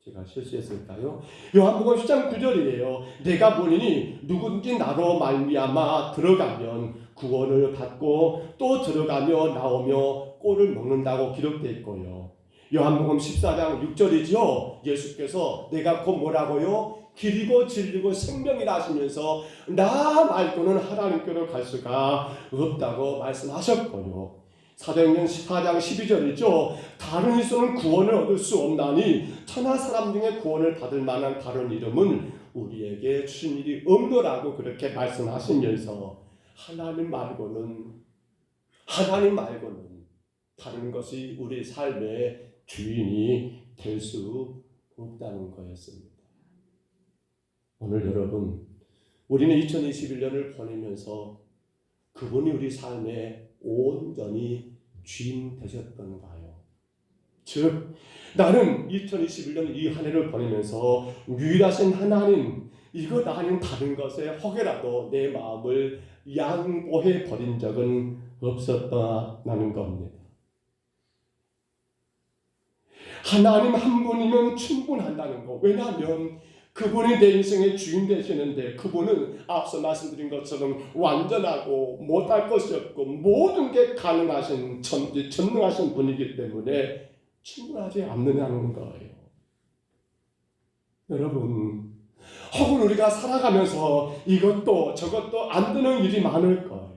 제가 실수했을까요? 요한복음 10장 9절이에요. 내가 보니 누구든지 나로 말미암아 들어가면 구원을 받고 또 들어가며 나오며 꼴을 먹는다고 기록되어 있고요. 요한복음 14장 6절이죠. 예수께서 내가 곧 뭐라고요? 길이고 진리고 생명이라 하시면서 나 말고는 하나님께로 갈 수가 없다고 말씀하셨고요. 사도행전 14장 12절이죠. 다른 이서는 구원을 얻을 수 없나니 천하 사람 중에 구원을 받을 만한 다른 이름은 우리에게 주신 일이 없노라고 그렇게 말씀하시면서 하나님 말고는 다른 것이 우리 삶의 주인이 될 수 없다는 거였습니다. 오늘 여러분, 우리는 2021년을 보내면서 그분이 우리 삶에 온전히 주인 되셨던가요? 즉, 나는 2021년 이 한 해를 보내면서 유일하신 하나님, 이것 아닌 다른 것에 혹여라도 내 마음을 양보해 버린 적은 없었다는 겁니다. 하나님 한 분이면 충분한다는 거. 왜냐하면 그분이 내 인생의 주인 되시는데 그분은 앞서 말씀드린 것처럼 완전하고 못할 것이 없고 모든 게 가능하신 전능하신 분이기 때문에 충분하지 않느냐는 거예요. 여러분, 혹은 우리가 살아가면서 이것도 저것도 안 되는 일이 많을 거예요.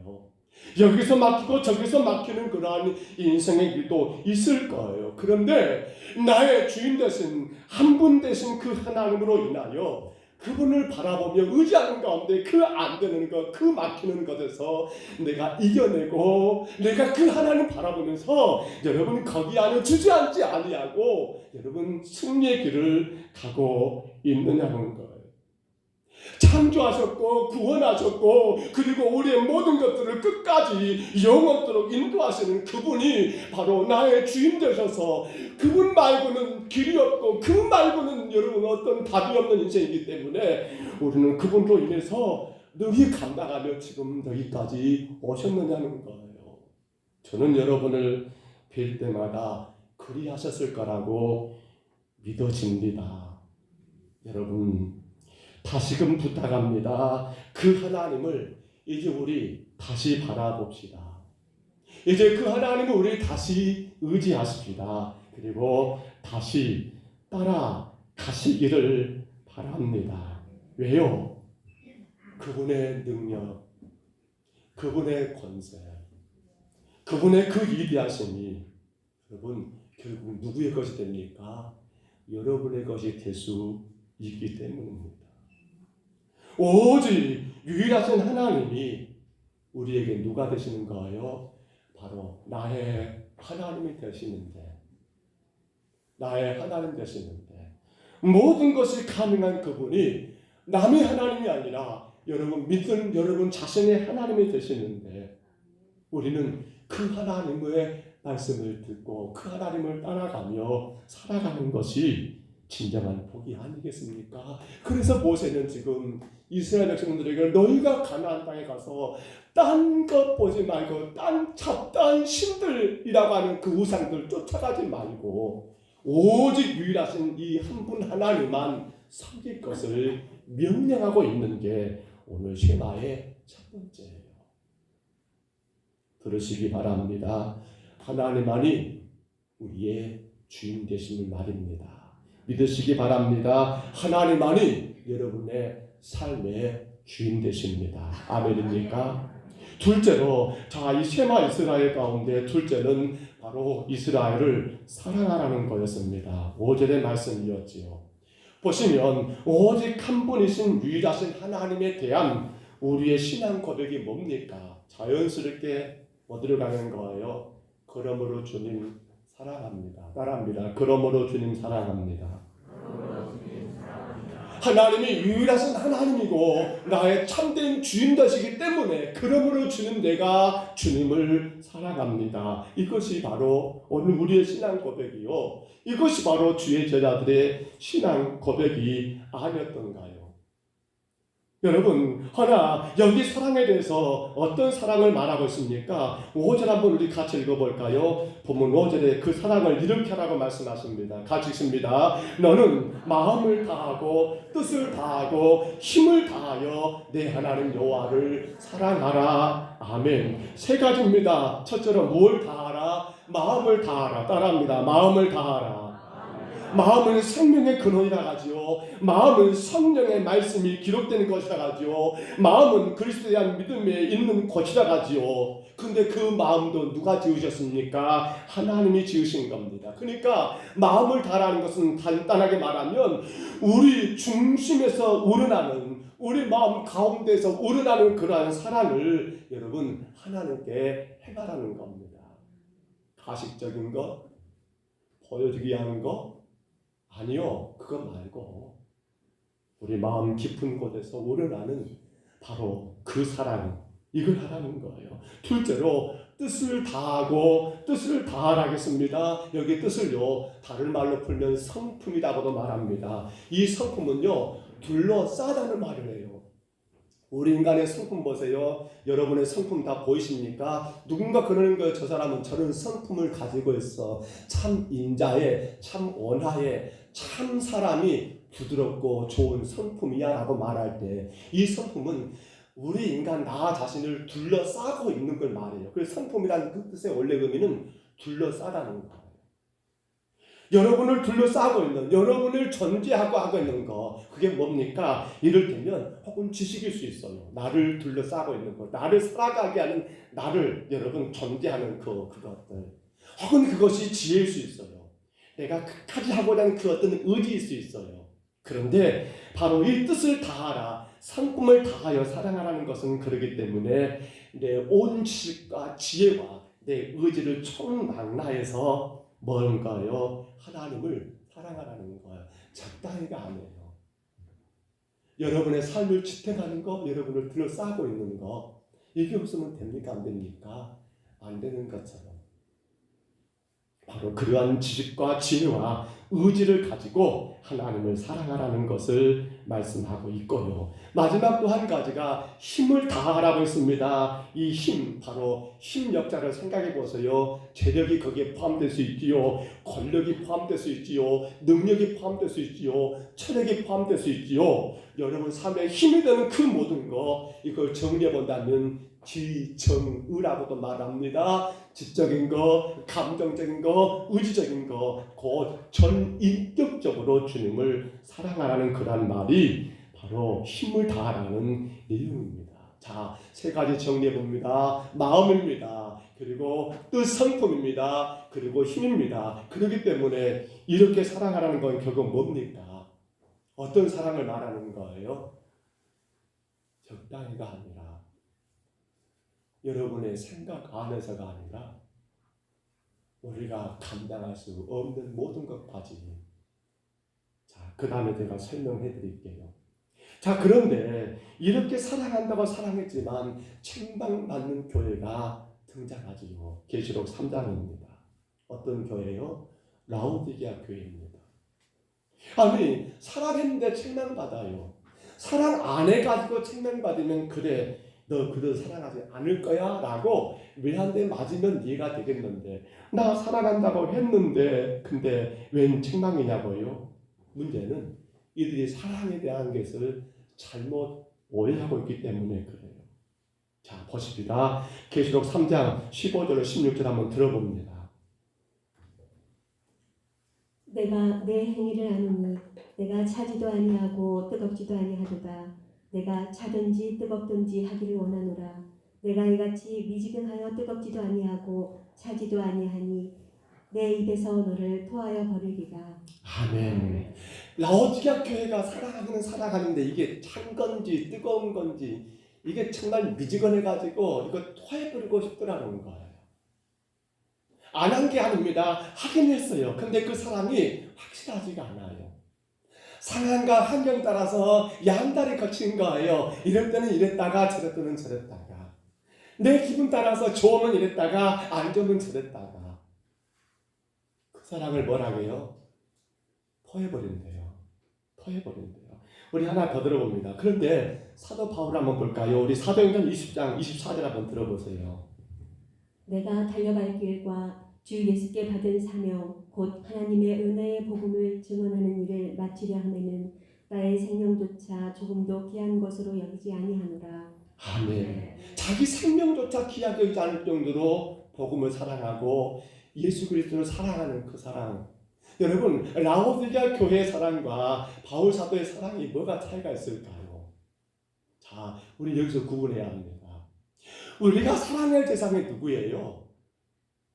여기서 막히고 저기서 막히는 그러한 인생의 일도 있을 거예요. 그런데 나의 주인 되신 한 분 되신 그 하나님으로 인하여 그분을 바라보며 의지하는 가운데 그 안 되는 것, 그 막히는 것에서 내가 이겨내고 내가 그 하나님 바라보면서 여러분 거기 안에 주저앉지 아니하고 여러분 승리의 길을 가고 있느냐는 거예요. 창조하셨고 구원하셨고 그리고 우리의 모든 것들을 끝까지 영원토록 인도하시는 그분이 바로 나의 주인 되셔서 그분 말고는 길이 없고 그 말고는 여러분 어떤 답이 없는 인생이기 때문에 우리는 그분으로 인해서 능히 감당하며 지금 여기까지 오셨느냐는 거예요. 저는 여러분을 뵐 때마다 그리하셨을 거라고 믿어집니다. 여러분, 다시금 부탁합니다. 그 하나님을 이제 우리 다시 바라봅시다. 이제 그 하나님을 우리 다시 의지하십시다. 그리고 다시 따라가시기를 바랍니다. 왜요? 그분의 능력, 그분의 권세, 그분의 그 위대하심이 여러분 결국 누구의 것이 됩니까? 여러분의 것이 될 수 있기 때문입니다. 오직 유일하신 하나님이 우리에게 누가 되시는 거예요? 바로 나의 하나님이 되시는데, 나의 하나님 되시는데 모든 것이 가능한 그분이 남의 하나님이 아니라 여러분 믿는 여러분 자신의 하나님이 되시는데 우리는 그 하나님의 말씀을 듣고 그 하나님을 따라가며 살아가는 것이 진정한 복이 아니겠습니까? 그래서 모세는 지금 이스라엘 백성들에게 너희가 가나안 땅에 가서 딴 것 보지 말고 딴 잡다한 신들이라고 하는 그 우상들 쫓아가지 말고 오직 유일하신 이 한 분 하나님만 섬길 것을 명령하고 있는 게 오늘 쉐마의 첫 번째예요. 들으시기 바랍니다. 하나님만이 우리의 주인 되심을 말입니다. 믿으시기 바랍니다. 하나님만이 여러분의 삶의 주인 되십니다. 아멘입니까? 둘째로, 이 쉐마 이스라엘 가운데 둘째는 바로 이스라엘을 사랑하라는 거였습니다. 5절의 말씀이었지요. 보시면 오직 한 분이신 유일하신 하나님에 대한 우리의 신앙 고백이 뭡니까? 자연스럽게 어디로 가는 거예요? 그러므로 주님 사랑합니다. 따라합니다. 그러므로 주님 사랑합니다. 하나님이 유일하신 하나님이고 나의 참된 주인 되시기 때문에 그러므로 주님 내가 주님을 사랑합니다. 이것이 바로 오늘 우리의 신앙 고백이요. 이것이 바로 주의 제자들의 신앙 고백이 아니었던가요? 여러분, 하나 여기 사랑에 대해서 어떤 사랑을 말하고 있습니까? 5절 한번 우리 같이 읽어볼까요? 본문 5절에 그 사랑을 이렇게 하라고 말씀하십니다. 같이 읽습니다. 너는 마음을 다하고 뜻을 다하고 힘을 다하여 내 하나님 여호와를 사랑하라. 아멘. 세 가지입니다. 첫째로 무엇을 다하라? 마음을 다하라. 따라합니다. 마음을 다하라. 마음은 생명의 근원이라 하지요. 마음은 성령의 말씀이 기록되는 것이라 하지요. 마음은 그리스도에 대한 믿음에 있는 것이라 하지요. 근데 그 마음도 누가 지으셨습니까? 하나님이 지으신 겁니다. 그러니까 마음을 다하라는 것은 간단하게 말하면 우리 중심에서 우러나는, 우리 마음 가운데서 우러나는 그러한 사랑을 여러분 하나님께 행하라는 겁니다. 가식적인 것, 보여주기 하는 것, 아니요, 그거 말고 우리 마음 깊은 곳에서 우러나는 바로 그 사랑, 이걸 하라는 거예요. 둘째로 뜻을 다하고 뜻을 다하라겠습니다. 여기 뜻을요, 다른 말로 풀면 성품이라고도 말합니다. 이 성품은요, 둘러싸다는 말을 해요. 우리 인간의 성품 보세요. 여러분의 성품 다 보이십니까? 누군가 그러는 거예요. 저 사람은 저런 성품을 가지고 있어. 참 인자해, 참 온화해, 참 사람이 부드럽고 좋은 성품이야 라고 말할 때 이 성품은 우리 인간 나 자신을 둘러싸고 있는 걸 말해요. 그래서 성품이라는 그 뜻의 원래 의미는 둘러싸다는 거예요. 여러분을 둘러싸고 있는, 여러분을 전제하고 하고 있는 거, 그게 뭡니까? 이를테면 혹은 지식일 수 있어요. 나를 둘러싸고 있는 거, 나를 살아가게 하는, 나를 여러분 전제하는 그것들, 혹은 그것이 지혜일 수 있어요. 내가 끝까지 하고자 하는 그 어떤 의지일 수 있어요. 그런데 바로 이 뜻을 다하라, 성품을 다하여 사랑하라는 것은 그러기 때문에 내 온 지식과 지혜와 내 의지를 총망라해서 뭔가요? 하나님을 사랑하라는 거예요. 적당히가 아니에요. 여러분의 삶을 지탱하는 거, 여러분을 둘러싸고 있는 거, 이게 없으면 됩니까? 안 됩니까? 안 되는 것처럼 바로 그러한 지식과 지혜와 의지를 가지고 하나님을 사랑하라는 것을 말씀하고 있고요. 마지막 또 한 가지가 힘을 다하라고 했습니다. 이 힘, 바로 힘 역자를 생각해 보세요. 재력이 거기에 포함될 수 있지요. 권력이 포함될 수 있지요. 능력이 포함될 수 있지요. 체력이 포함될 수 있지요. 여러분 삶에 힘이 되는 그 모든 거, 이걸 정리해 본다면 지정의라고도 말합니다. 지적인 거, 감정적인 거, 의지적인 거, 곧 전인격적으로 주님을 사랑하라는 그런 말이 바로 힘을 다하라는 내용입니다. 자, 세 가지 정리해 봅니다. 마음입니다. 그리고 뜻, 성품입니다. 그리고 힘입니다. 그렇기 때문에 이렇게 사랑하라는 건 결국 뭡니까? 어떤 사랑을 말하는 거예요? 적당히가 아니라 여러분의 생각 안에서가 아니라 우리가 감당할 수 없는 모든 것까지. 자, 그 다음에 제가 설명해 드릴게요. 자, 그런데 이렇게 사랑한다고 사랑했지만 책망받는 교회가 등장하지요. 계시록 3장입니다. 어떤 교회요? 라오디게아 교회입니다. 아니, 사랑했는데 책망받아요. 사랑 안 해가지고 책망받으면 그래, 너 그들 사랑하지 않을 거야 라고 왜 맞으면 이해가 되겠는데, 나 사랑한다고 했는데 근데 웬 책망이냐고요? 문제는 이들이 사랑에 대한 것을 잘못 오해하고 있기 때문에 그래요. 자, 보십니다. 계시록 3장 15절 16절 한번 들어봅니다. 내가 내 행위를 아노니 내가 차지도 아니하고 뜨겁지도 아니하도다. 내가 차든지 뜨겁든지 하기를 원하노라. 내가 이같이 미지근하여 뜨겁지도 아니하고 차지도 아니하니 내 입에서 너를 토하여 버리리라. 아멘. 라오디게아 교회가 사랑하기는 사랑하는데 이게 찬 건지 뜨거운 건지 이게 정말 미지근해가지고 이거 토해버리고 싶더라는 거예요. 안 한 게 아닙니다. 하긴 했어요. 근데 그 사랑이 확실하지가 않아요. 상황과 환경 따라서 양다리 거친 거예요. 이럴 때는 이랬다가 저럴 때는 저랬다가, 내 기분 따라서 좋으면 이랬다가 안 좋으면 저랬다가, 그 사랑을 뭐라고요? 토해버린대요. 토해버린대요. 우리 하나 더 들어봅니다. 그런데 사도 바울 한번 볼까요? 우리 사도행전 20장 24절 한번 들어보세요. 내가 달려갈 길과 주 예수께 받은 사명 곧 하나님의 은혜의 복음을 증언하는 일을 마치려 하면은 나의 생명조차 조금도 귀한 것으로 여기지 아니하노라. 아멘. 자기 생명조차 귀하게 여기지 않을 정도로 복음을 사랑하고 예수 그리스도를 사랑하는 그 사랑. 여러분, 라오디게아 교회의 사랑과 바울 사도의 사랑이 뭐가 차이가 있을까요? 자, 우리 여기서 구분해야 합니다. 우리가 사랑할 대상이 누구예요?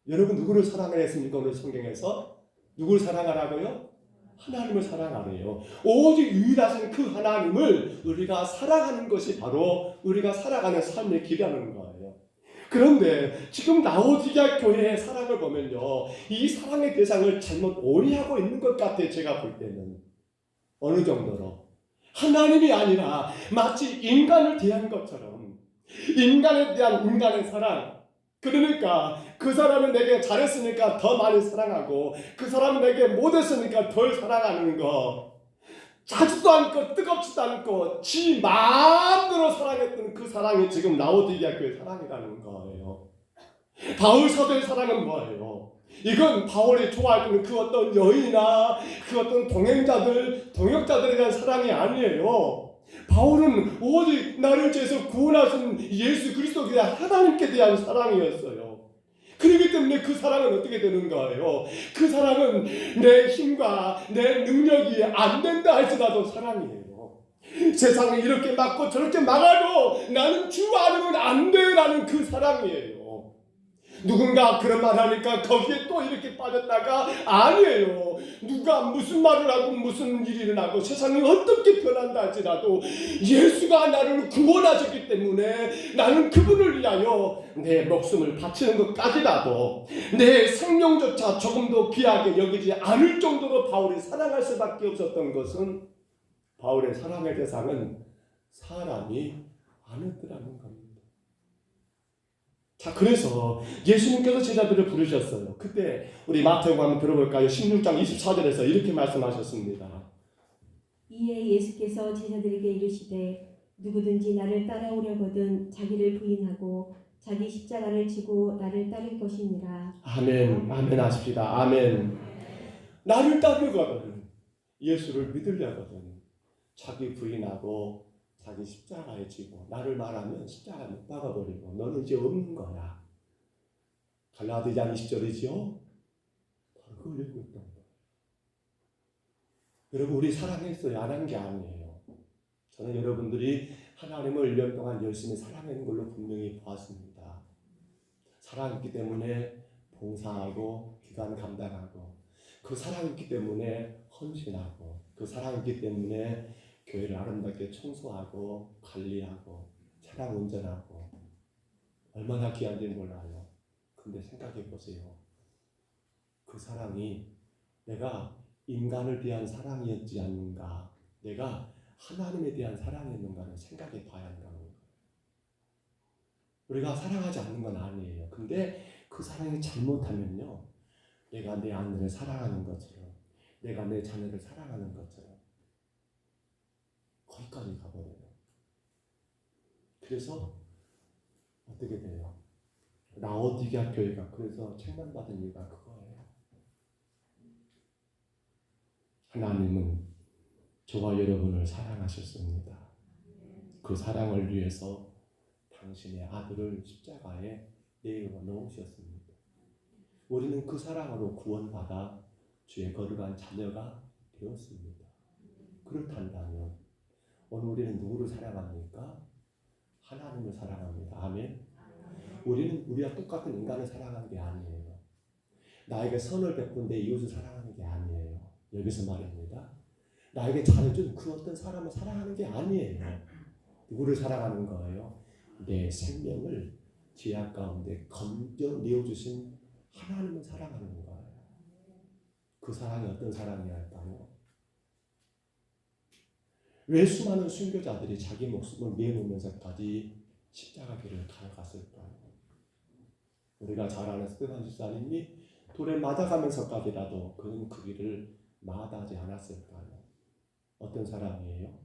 여러분, 누구를 사랑을 했습니까? 오늘 성경에서 누구를 사랑하라고요? 하나님을 사랑하래요. 오직 유일하신 그 하나님을 우리가 사랑하는 것이 바로 우리가 살아가는 삶의 길이라는 거예요. 그런데 지금 라오디게아 교회의 사랑을 보면요, 이 사랑의 대상을 잘못 오해하고 있는 것 같아요. 제가 볼 때는. 어느 정도로 하나님이 아니라 마치 인간을 대한 것처럼, 인간에 대한 인간의 사랑. 그러니까 그 사람은 내게 잘했으니까 더 많이 사랑하고, 그 사람은 내게 못했으니까 덜 사랑하는 거, 자지도 않고 뜨겁지도 않고 지 마음대로 사랑했던 그 사랑이 지금 라오디게아 교회의 사랑이라는 거예요. 바울 사도의 사랑은 뭐예요? 이건 바울이 좋아했던 그 어떤 여인이나 그 어떤 동역자들에 대한 사랑이 아니에요. 바울은 오직 나를 죄에서 구원하신 예수 그리스도에 대한 하나님께 대한 사랑이었어요. 그렇기 때문에 그 사랑은 어떻게 되는 거예요? 그 사랑은 내 힘과 내 능력이 안 된다 할지라도 사랑이에요. 세상이 이렇게 막고 저렇게 막아도 나는 주 안으로는 안 돼라는 그 사랑이에요. 누군가 그런 말 하니까 거기에 또 이렇게 빠졌다가 아니에요. 누가 무슨 말을 하고 무슨 일이 일어나고 세상이 어떻게 변한다 할지라도 예수가 나를 구원하셨기 때문에 나는 그분을 위하여 내 목숨을 바치는 것까지라도 내 생명조차 조금도 귀하게 여기지 않을 정도로 바울이 사랑할 수밖에 없었던 것은, 바울의 사랑의 대상은 사람이 아니었더라는 겁니다. 자, 그래서 예수님께서 제자들을 부르셨어요. 그때 우리 마태복음 한번 들어볼까요? 16장 24절에서 이렇게 말씀하셨습니다. 이에 예수께서 제자들에게 이르시되 누구든지 나를 따라오려거든 자기를 부인하고 자기 십자가를 지고 나를 따를 것이니라. 아멘. 아멘 하십시다. 아멘. 나를 따르거든, 예수를 믿으려거든 자기 부인하고 자기 십자가에 지고, 나를 말하면 십자가 못 박아버리고 너는 이제 없는 거야. 갈라디아 20절이지요? 바로 그걸 읽고 있던 거예요. 여러분, 우리 사랑했어요? 안 한 게 아니에요. 저는 여러분들이 하나님을 1년 동안 열심히 사랑하는 걸로 분명히 보았습니다. 사랑했기 때문에 봉사하고 기간 감당하고, 그 사랑했기 때문에 헌신하고, 그 사랑했기 때문에 교회를 아름답게 청소하고 관리하고 차량 운전하고, 얼마나 귀한지 몰라요. 근데 생각해 보세요. 그 사랑이 내가 인간을 대한 사랑이었지 않는가, 내가 하나님에 대한 사랑이었는가를 생각해 봐야 한다는 거예요. 우리가 사랑하지 않는 건 아니에요. 근데 그 사랑이 잘못하면요, 내가 내 아내를 사랑하는 것처럼, 내가 내 자녀를 사랑하는 것처럼 거기까지 가버려요. 그래서 어떻게 돼요? 라오디게아 교회가 그래서 책망받은 이유가 그거예요. 하나님은 저와 여러분을 사랑하셨습니다. 그 사랑을 위해서 당신의 아들을 십자가에 내어 놓으셨습니다. 우리는 그 사랑으로 구원받아 주의 거룩한 자녀가 되었습니다. 그렇단다면 오늘 우리는 누구를 사랑합니까? 하나님을 사랑합니다. 아멘. 우리는 우리와 똑같은 인간을 사랑하는 게 아니에요. 나에게 선을 베푼 내 이웃을 사랑하는 게 아니에요. 여기서 말입니다. 나에게 잘해준 그 어떤 사람을 사랑하는 게 아니에요. 누구를 사랑하는 거예요? 내 생명을 죄악 가운데 건져 내어주신 하나님을 사랑하는 거예요. 그 사랑이 어떤 사랑이었다고? 왜 수많은 순교자들이 자기 목숨을 내놓으면서까지 십자가 길을 가갔을까요? 우리가 잘 아는 스테반 집사님이 돌에 맞아가면서까지라도 그는 그 길을 마다하지 않았을까요? 어떤 사람이에요?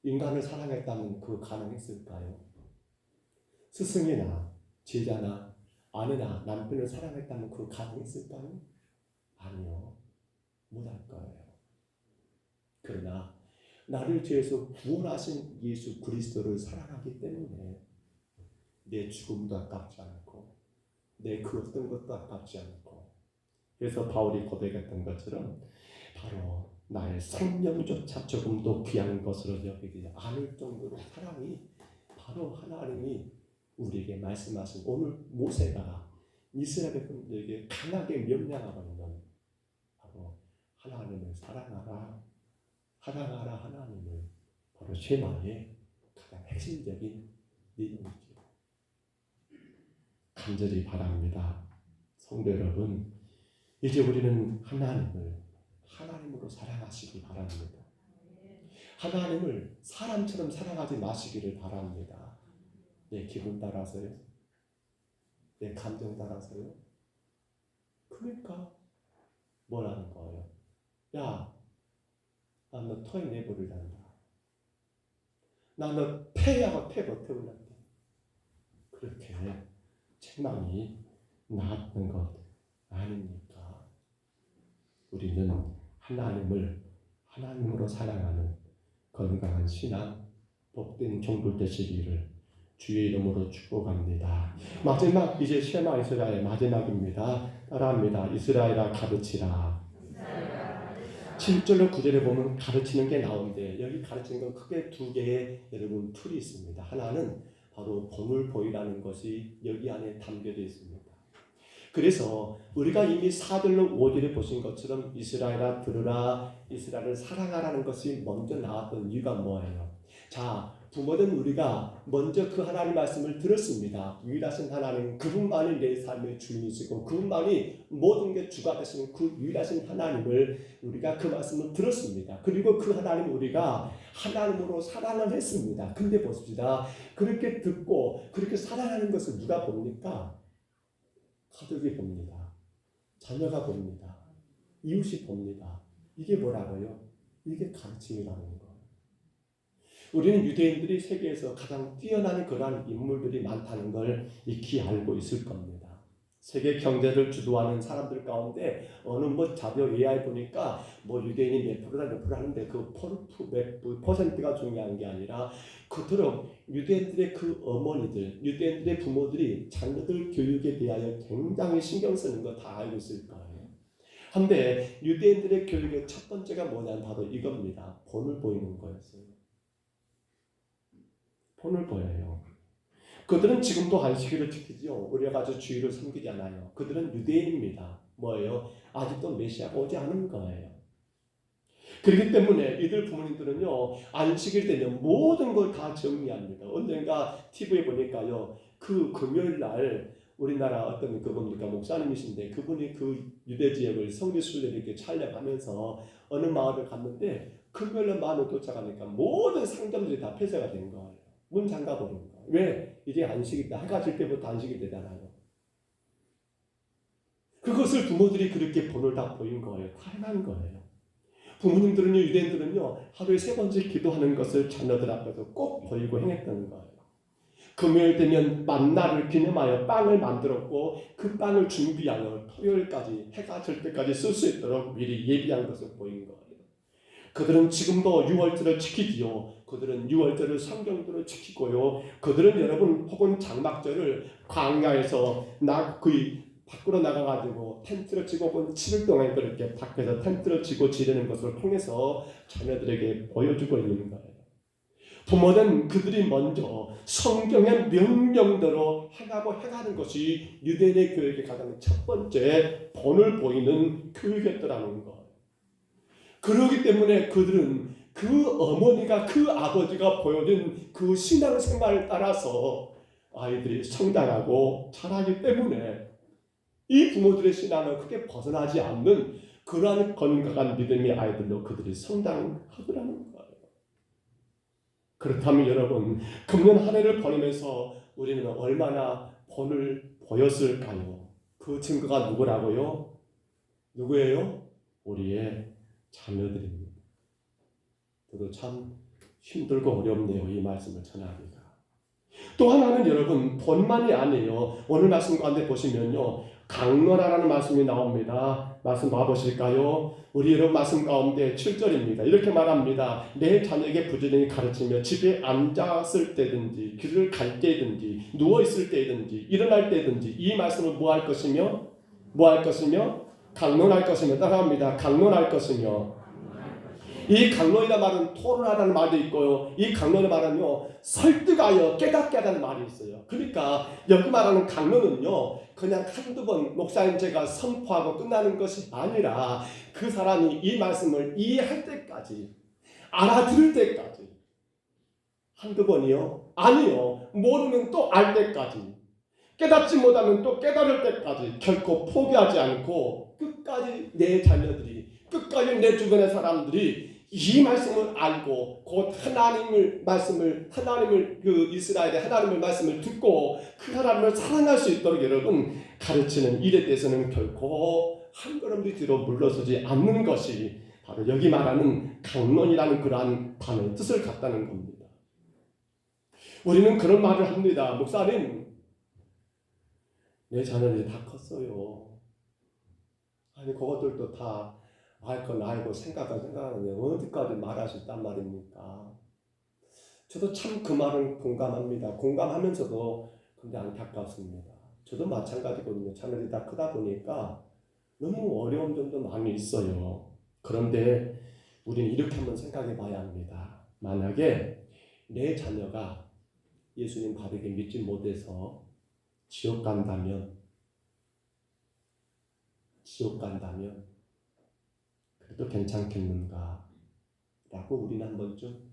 인간을 사랑했다면 그거 가능했을까요? 스승이나 제자나 아내나 남편을 사랑했다면 그거 가능했을까요? 아니요. 못할 거예요. 그러나 나를 죄에서 구원하신 예수 그리스도를 사랑하기 때문에 내 죽음도 아깝지 않고 내 그 어떤 것도 아깝지 않고, 그래서 바울이 고백했던 것처럼 바로 나의 생명조차 조금도 귀한 것으로 여기지 않을 정도로 사랑이, 바로 하나님이 우리에게 말씀하신, 오늘 모세가 이스라엘 백성들에게 강하게 명령하고 있는 바로 하나님을 사랑하라, 사랑하라 하나님을, 바로 쉐마의 가장 핵심적인 내용이죠. 간절히 바랍니다. 성도 여러분, 이제 우리는 하나님을 하나님으로 사랑하시기 바랍니다. 하나님을 사람처럼 사랑하지 마시기를 바랍니다. 내 기분 따라서요? 내 감정 따라서요? 그러니까 뭐라는 거예요? 야, 나 너 토익 내보를 한다. 나 너 패하고 패 못해올란다. 그렇게 책망이 나왔던 것 아닙니까? 우리는 하나님을 하나님으로 사랑하는 건강한 신앙, 복된 종들 되시기를 주의 이름으로 축복합니다. 마지막, 이제 쉐마 이스라엘 마지막입니다. 따라합니다. 이스라엘아 가르치라. 7절로 9절에 보면 가르치는 게 나오는데, 여기 가르치는 건 크게 두 개의 여러분 틀이 있습니다. 하나는 바로 본을 보이라는 것이 여기 안에 담겨져 있습니다. 그래서 우리가 이미 4절로 5절에 보신 것처럼 이스라엘아 들으라, 이스라엘을 사랑하라는 것이 먼저 나왔던 이유가 뭐예요? 자, 부모된 우리가 먼저 그 하나님 말씀을 들었습니다. 유일하신 하나님, 그분만이 내 삶의 주인이시고 그분만이 모든 게 주가 되시는 그 유일하신 하나님을 우리가 그 말씀을 들었습니다. 그리고 그 하나님 우리가 하나님으로 사랑을 했습니다. 근데 보십시다. 그렇게 듣고 그렇게 사랑하는 것을 누가 봅니까? 가족이 봅니다. 자녀가 봅니다. 이웃이 봅니다. 이게 뭐라고요? 이게 가르침이라는 거예요. 우리는 유대인들이 세계에서 가장 뛰어난 그러한 인물들이 많다는 걸 익히 알고 있을 겁니다. 세계 경제를 주도하는 사람들 가운데 어느 자료 AI 보니까 유대인이 몇 프로다 몇 프로 하는데 그 퍼센트가 중요한 게 아니라 그토록 유대인들의 그 어머니들, 유대인들의 부모들이 자녀들 교육에 대하여 굉장히 신경 쓰는 거 다 알고 있을 거예요. 한데 유대인들의 교육의 첫 번째가 뭐냐면 바로 이겁니다. 본을 보이는 거였어요. 본을 보여요. 그들은 지금도 안식일을 지키지요. 우리가 아주 주의를 섬기지 않아요. 그들은 유대인입니다. 뭐예요? 아직도 메시아가 오지 않은 거예요. 그렇기 때문에 이들 부모님들은요, 안식일 때는 모든 걸 다 정리합니다. 언젠가 TV에 보니까요, 그 금요일 날 우리나라 어떤 그겁니까 목사님이신데 그분이 그 유대 지역을 성지순례를 이렇게 촬영하면서 어느 마을을 갔는데 금요일 날 마을에 도착하니까 모든 상점들이 다 폐쇄가 된 거예요. 문 잠가버린 거예요. 왜? 이제 안식이다. 해가 질 때부터 안식이 되잖아요. 그것을 부모들이 그렇게 본을 다 보인 거예요. 당연한 거예요. 부모님들은요, 유대인들은요, 하루에 3번씩 기도하는 것을 자녀들 앞에서 꼭 보이고 행했던 거예요. 금요일 되면 만나를 기념하여 빵을 만들었고 그 빵을 준비하여 토요일까지 해가 질 때까지 쓸 수 있도록 미리 예비한 것을 보인 거예요. 그들은 지금도 유월절을 지키지요. 그들은 유월절을 성경대로 지키고요. 그들은 여러분 혹은 장막절을 광야에서 밖으로 나가가지고 텐트를 치고 혹은 7일 동안 그렇게 밖에서 텐트를 치고 지내는 것을 통해서 자녀들에게 보여주고 있는 거예요. 부모는 그들이 먼저 성경의 명령대로 행하는 것이 유대인의 교육의 가장 첫 번째 본을 보이는 교육이었더라는 거예요. 그렇기 때문에 그들은 그 어머니가 그 아버지가 보여준 그 신앙생활을 따라서 아이들이 성장하고 자라기 때문에 이 부모들의 신앙은 크게 벗어나지 않는 그러한 건강한 믿음의 아이들로 그들이 성장하더라는 거예요. 그렇다면 여러분, 금년 한 해를 보내면서 우리는 얼마나 본을 보였을까요? 그 증거가 누구라고요? 누구예요? 우리의 자녀들입니다. 저도 참 힘들고 어렵네요. 이 말씀을 전하기가. 또 하나는 여러분 본만이 아니에요. 오늘 말씀 가운데 보시면요. 강론하라는 말씀이 나옵니다. 말씀 봐보실까요? 우리 여러분 말씀 가운데 7절입니다. 이렇게 말합니다. 내 자녀에게 부지런히 가르치며 집에 앉았을 때든지 길을 갈 때든지 누워있을 때든지 일어날 때든지 이 말씀을 뭐 할 것이며 강론할 것이며 따라합니다. 강론할 것이며 이 강론이라는 말은 토론하라는 말도 있고요. 이 강론의 말은요. 설득하여 깨닫게 하다는 말이 있어요. 그러니까 여기 말하는 강론은요. 그냥 한두 번 목사님 제가 선포하고 끝나는 것이 아니라 그 사람이 이 말씀을 이해할 때까지 알아들을 때까지 한두 번이요? 아니요. 모르면 또 알 때까지 깨닫지 못하면 또 깨달을 때까지 결코 포기하지 않고 끝까지 내 자녀들이 끝까지 내 주변의 사람들이 이 말씀을 알고 곧 하나님을 그 이스라엘의 하나님의 말씀을 듣고 그 하나님을 사랑할 수 있도록 여러분 가르치는 일에 대해서는 결코 한 걸음도 뒤로 물러서지 않는 것이 바로 여기 말하는 강론이라는 그러한 단어의 뜻을 갖다는 겁니다. 우리는 그런 말을 합니다. 목사님, 내 자녀들이 다 컸어요. 아니 그것들도 다 알 건 알고 생각하는데 어디까지 말할 수 있단 말입니까? 저도 참 그 말은 공감합니다. 공감하면서도 근데 안타깝습니다. 저도 마찬가지거든요. 자녀들이 다 크다 보니까 너무 어려운 점도 많이 있어요. 그런데 우리는 이렇게 한번 생각해 봐야 합니다. 만약에 내 자녀가 예수님 바르게 믿지 못해서 지옥 간다면 그래도 괜찮겠는가? 라고 우리는 한 번쯤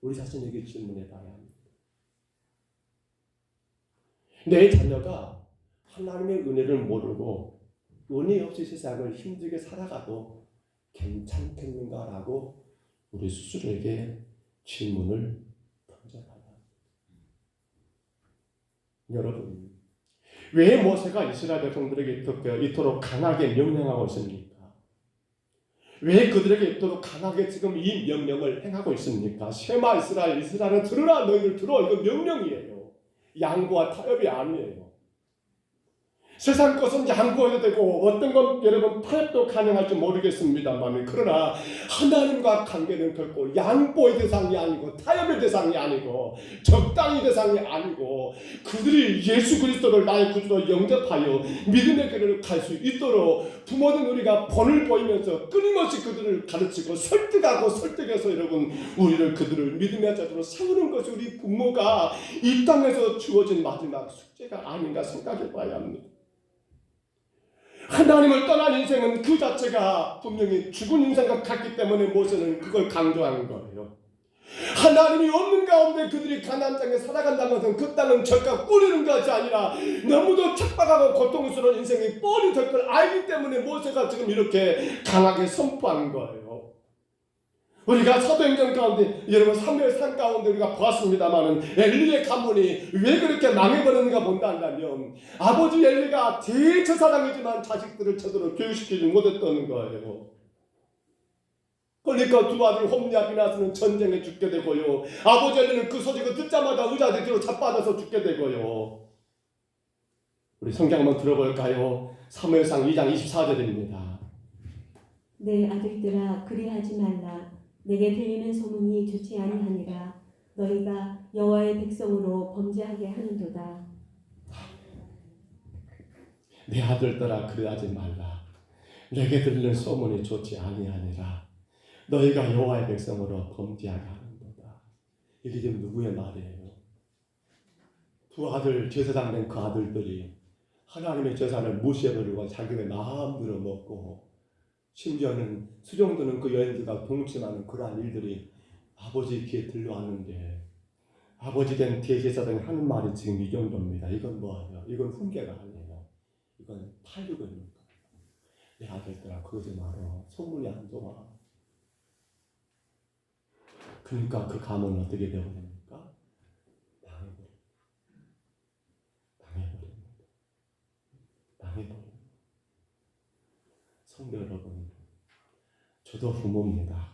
우리 자신에게 질문해 봐야 합니다. 내 자녀가 하나님의 은혜를 모르고 은혜 없이 세상을 힘들게 살아가도 괜찮겠는가라고 우리 스스로에게 질문을 던져봐야 합니다. 여러분, 왜 모세가 이스라엘 백성들에게 이토록 강하게 명령하고 있습니까? 왜 그들에게 이토록 강하게 지금 이 명령을 행하고 있습니까? 쉐마 이스라엘, 이스라엘은 들으라 너희들 들어. 이거 명령이에요. 양보와 타협이 아니에요. 세상 것은 양보해도 되고 어떤 건 여러분 타협도 가능할지 모르겠습니다만 그러나 하나님과 관계는 결코 양보의 대상이 아니고 타협의 대상이 아니고 적당히 대상이 아니고 그들이 예수 그리스도를 나의 구주로 영접하여 믿음의 길을 갈 수 있도록 부모는 우리가 본을 보이면서 끊임없이 그들을 가르치고 설득해서 여러분 우리를 그들을 믿음의 자녀로 세우는 것이 우리 부모가 이 땅에서 주어진 마지막 숙제가 아닌가 생각해 봐야 합니다. 하나님을 떠난 인생은 그 자체가 분명히 죽은 인생과 같기 때문에 모세는 그걸 강조하는 거예요. 하나님이 없는 가운데 그들이 가나안 땅에 살아간다는 것은 그 땅은 절가 뿌리는 것이 아니라 너무도 척박하고 고통스러운 인생이 뻔히 될 걸 알기 때문에 모세가 지금 이렇게 강하게 선포하는 거예요. 우리가 사도행전 가운데 여러분 사무엘상 가운데 우리가 보았습니다마는 엘리의 가문이 왜 그렇게 망해버렸는가 본다면 아버지 엘리가 대제사장이지만 자식들을 제대로 교육시키지 못했다는 거예요. 그러니까 두 아들 홈리와 비나스는 전쟁에 죽게 되고요. 아버지 엘리는 그 소식을 듣자마자 의자 뒤로 자빠져서 죽게 되고요. 우리 성경 한번 들어볼까요? 사무엘상 2장 24절입니다. 내 아들들아 그리하지 말라. 내게 들리는 소문이 좋지 아니하니라. 너희가 여호와의 백성으로 범죄하게 하는도다. 내 아들들아 그리하지 말라. 내게 들리는 소문이 좋지 아니하니라. 너희가 여호와의 백성으로 범죄하게 하는도다. 이게 지금 누구의 말이에요? 두 아들 제사장 된 그 아들들이 하나님의 제사를 무시해버리고 자기네 마음대로 먹고 심지어는 수종드는 그 여인들과 동침하는 그러한 일들이 아버지 귀에 들려왔는데 아버지 된 대제사장이 하는 말이 지금 이 정도입니다. 이건 뭐예요? 이건 훈계가 아니에요. 이건 팔리고 있는 거예요. 내 아들들아 그러지 마라. 소문이 안 좋아. 그러니까 그 가문은 어떻게 되어버립니까? 망해버립니다. 성도 여러분, 저도 부모입니다.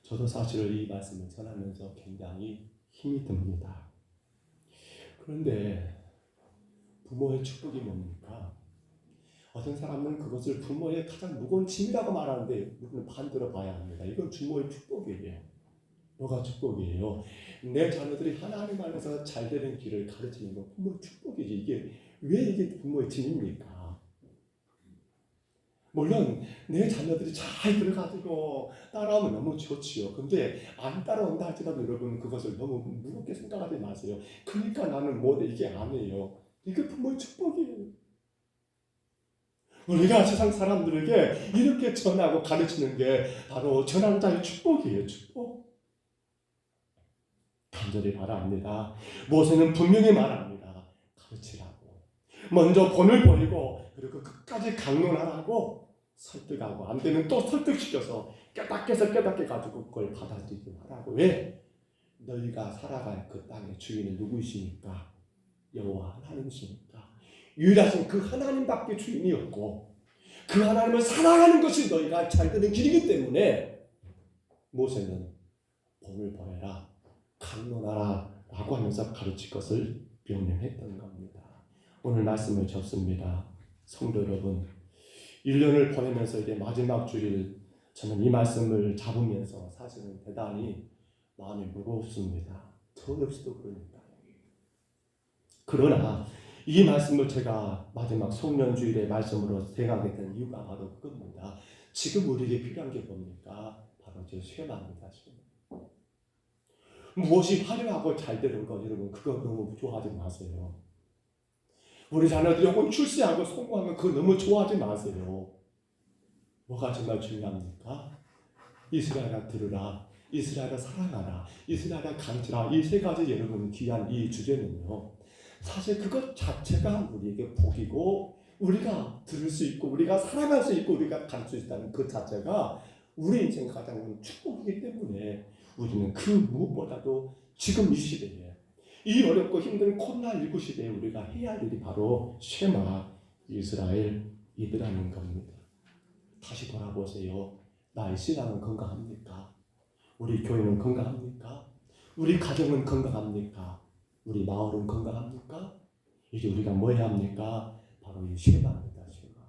저도 사실 이 말씀을 전하면서 굉장히 힘이 듭니다. 그런데 부모의 축복이 뭡니까? 어떤 사람은 그것을 부모의 가장 무거운 짐이라고 말하는데 우리는 반대로 봐야 합니다. 이건 부모의 축복이에요. 뭐가 축복이에요? 내 자녀들이 하나님 안에서 잘 되는 길을 가르치는 건 부모의 축복이지. 이게 왜 이게 부모의 짐입니까? 물론 내 자녀들이 잘 들어가지고 따라오면 너무 좋지요. 근데 안 따라온다 할지라도 여러분 그것을 너무 무겁게 생각하지 마세요. 그러니까 나는 못해, 이게 아니에요. 이게 부모의 축복이에요. 우리가 세상 사람들에게 이렇게 전하고 가르치는 게 바로 전하는 자의 축복이에요. 축복. 간절히 바랍니다. 모세는 분명히 말합니다. 가르치라고. 먼저 본을 보이고 그리고 끝까지 강론하라고 설득하고, 안 되면 또 설득시켜서 깨닫게 가지고 그걸 받아들이게 하라고. 왜? 너희가 살아갈 그 땅의 주인은 누구이십니까? 여호와 하나님이십니까? 유일하신 그 하나님밖에 주인이 없고 그 하나님을 사랑하는 것이 너희가 잘 되는 길이기 때문에 모세는 본을 보여라, 강론하라 라고 하면서 가르칠 것을 명령했던 겁니다. 오늘 말씀을 접습니다. 성도 여러분, 1년을 보내면서 이제 마지막 주일 저는 이 말씀을 잡으면서 사실은 대단히 마음이 무겁습니다. 저 역시도 그러니까요. 그러나 이 말씀을 제가 마지막 송년주일의 말씀으로 생각했던 이유가 바로 그겁니다. 지금 우리에게 필요한 게 뭡니까? 바로 제 쇠마입니다. 무엇이 화려하고 잘 되는 것, 여러분 그거 너무 좋아하지 마세요. 우리 자녀들이 혹은 출세하고 성공하면 그거 너무 좋아하지 마세요. 뭐가 정말 중요합니까? 이스라엘아 들으라, 이스라엘아 사랑하라, 이스라엘아 강지라. 이 세 가지 여러분 귀한 이 주제는요, 사실 그것 자체가 우리에게 복이고 우리가 들을 수 있고 우리가 사랑할 수 있고 우리가 가르칠 수 있다는 그 자체가 우리 인생 가장 큰 축복이기 때문에 우리는 그 무엇보다도 지금 이 시대에, 이 어렵고 힘든 코로나19 시대에 우리가 해야 할 일이 바로 쉐마 이스라엘이라는 겁니다. 다시 돌아보세요. 나의 신앙은 건강합니까? 우리 교회는 건강합니까? 우리 가정은 건강합니까? 우리 마을은 건강합니까? 이제 우리가 뭐 해야 합니까? 바로 이 쉐마입니다. 쉐마.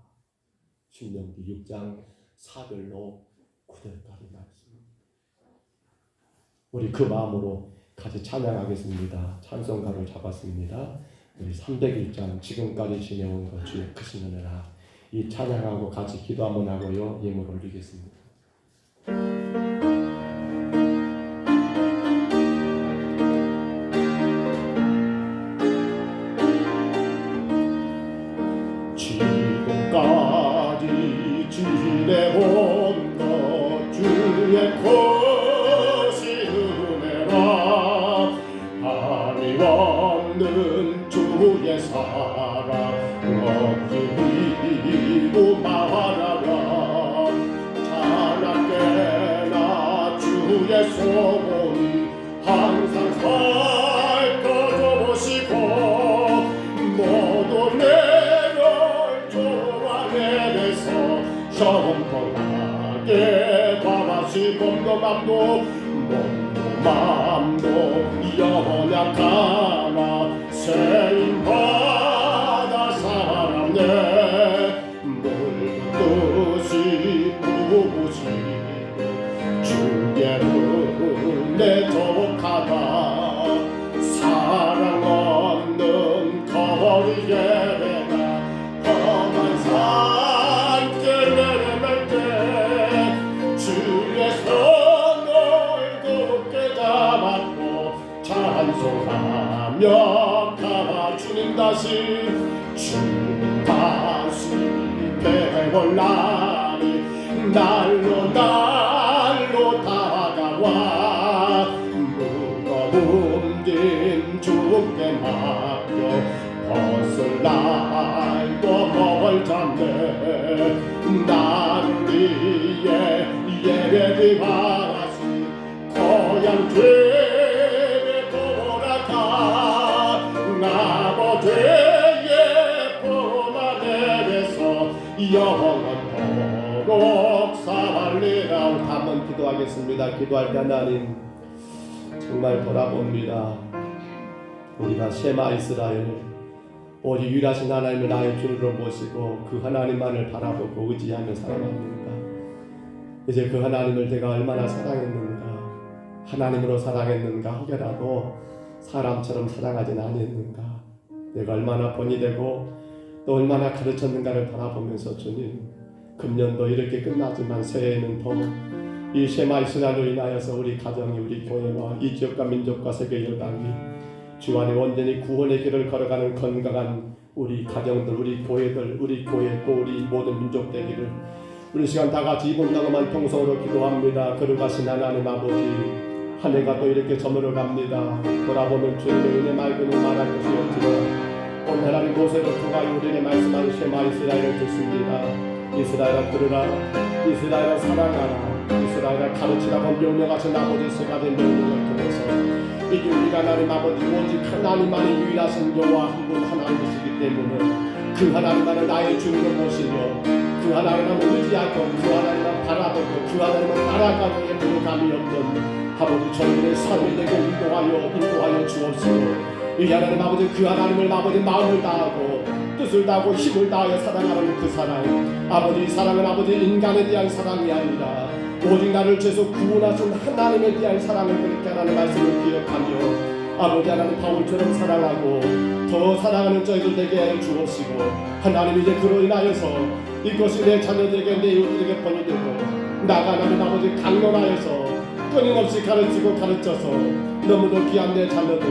신명기 6장 4절로 9절까지 말씀. 우리 그 마음으로 같이 찬양하겠습니다. 찬송가를 잡았습니다. 우리 301장 지금까지 지내온 것 주의 크신 은혜라. 이 찬양하고 같이 기도 한번 하고요, 예물 올리겠습니다. 지금까지 지내온 것 주의 크신 은혜라. 한이 없는 주의 사랑 어디고 말하라. 자나깨나 주의 소원 항상 살펴보시고 모두 내를 좋아내면서 영원하게 바라시 몸도 맘도 연약하나 세임받아 살았네. 물뜻이 부부시고 주의 은혜 족하다. 사랑 없는 거리에 내가 험한 산길 내려갈 때 주의 손을 굳게 잡았고 찬송하며 가라. 주님 다시 배울라니 날로 다가와 무거운 짐 주께 맡겨 벗을 날도 멀잖네. 나를 위해 예배를 하시 고향 집에 돌아가 아버지의 품 안에서 영원토록 살리 할렐루야. 한번 기도하겠습니다. 기도할 때 하나님 정말 돌아봅니다. 우리가 셰마 이스라엘 오직 유일하신 하나님을 나의 주로 모시고 그 하나님만을 바라보고 의지하며 살아갑니다. 이제 그 하나님을 내가 얼마나 사랑했는가, 하나님으로 사랑했는가, 혹여라도 사람처럼 사랑하진 않았는가, 내가 얼마나 본이 되고 또 얼마나 가르쳤는가를 바라보면서 주님, 금년도 이렇게 끝나지만 새해에는 더 이 셰마 이스라엘로 인하여서 우리 가정이, 우리 교회와 이 지역과 민족과 세계 열방이 주 안에 온전히 구원의 길을 걸어가는 건강한 우리 가정들, 우리 교회들, 우리 교회 또 우리 모든 민족 되기를 우리 시간 다 같이 이분 나그만 통성으로 기도합니다. 거룩하신 하나님 아버지, 한 해가 또 이렇게 저물어 갑니다. 돌아보면 주님의 은혜 말고는 말할 것이 없지만 오늘 하나님 모세로 통하여 우리에게 말씀하는 셰마 이스라엘을 듣습니다. 이스라엘아 들으라, 이스라엘아 사랑하라, 이스라엘아 가르치라고 명령하신 아버지 세 가지 명령을 통해서 이제 우리가 하나님 아버지 오직 하나님만이 유일하신 여호와 한 분 하나님이시기 때문에 그 하나님만을 나의 주님으로 모시며 그 하나님만 의지하고 그 하나님만 바라보고 그 하나님만 따라가는 예물로 감이 없는 아버지 저희들의 삶을 내게 인도하여 주옵시고 이 하나님 아버지 그 하나님을 아버지 마음을 다하고 뜻을 다하고 힘을 다하여 사랑하는 그 사랑, 아버지 이 사랑은 아버지 인간에 대한 사랑이 아니라 오직 나를 죄에서 구원하신 하나님에 대한 사랑을 그렇게 하나님 말씀을 기억하며 아버지 하나님 바울처럼 사랑하고 더 사랑하는 저희들 되게 하여 주옵시고 하나님 이제 그로 인하여서 이것이 내 자녀들에게 내 이웃들에게 번이 되고 나가 하나님 아버지 강론하여서 끊임없이 가르치고 가르쳐서 너무도 귀한 내 자녀들,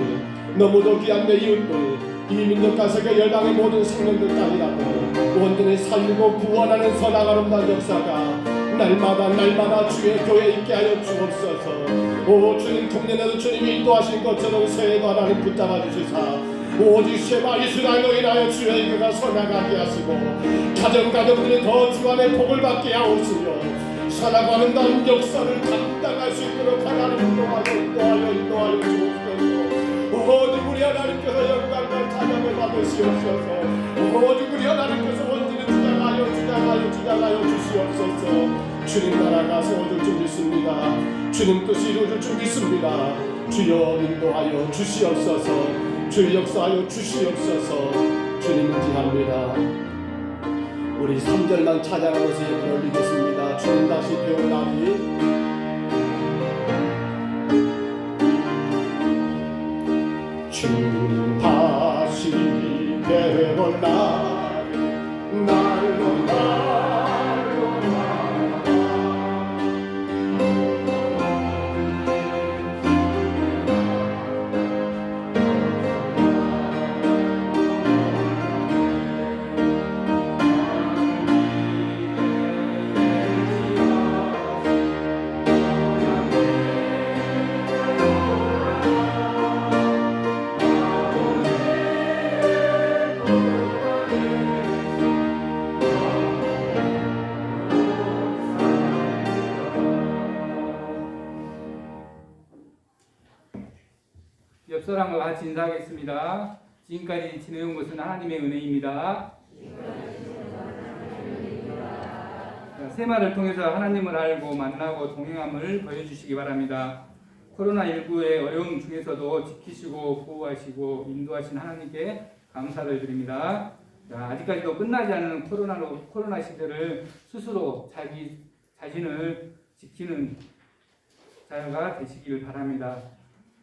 너무도 귀한 내 이웃들, 이 민족과 세계 열방의 모든 생명들까지라도 온전히 살리고 구원하는 선악 아름다운 역사가 날마다 주의 교회에 있게 하여 주옵소서. 오 주님, 동년에도 주님이 인도하신 것처럼 새해도 하나님 붙잡아 주시사 오직 셰마 이스라엘로 인하여 주의 교회가 서나가게 하시고 가정들이 더 주 안에 복을 받게 하옵시며 선악 아름다운 역사를 감당할 수 있도록 하나님 인도하여 주옵소서. 오직 우리 하나님께서 영광과 찬양을 받으시옵소서. 오직 우리 하나님께서 온전히 주장하여 주시옵소서. 주님 나라가 세워질 줄 믿습니다. 주님 뜻이 이루어질 줄 믿습니다. 주여 인도하여 주시옵소서. 주여 역사하여 주시옵소서. 주님 의지합니다. 우리 3절만 찬양하면서 예배를 올리겠습니다. 주님 다시 배우나니 주님 다시 배울 날로 옆사람과 같이 인사하겠습니다. 지금까지 지내온 것은 하나님의 은혜입니다. 세마를 통해서 하나님을 알고 만나고 동행함을 보여주시기 바랍니다. 코로나19의 어려움 중에서도 지키시고 보호하시고 인도하신 하나님께 감사를 드립니다. 아직까지도 끝나지 않은 코로나 시대를 스스로 자기 자신을 지키는 자가 되시기를 바랍니다.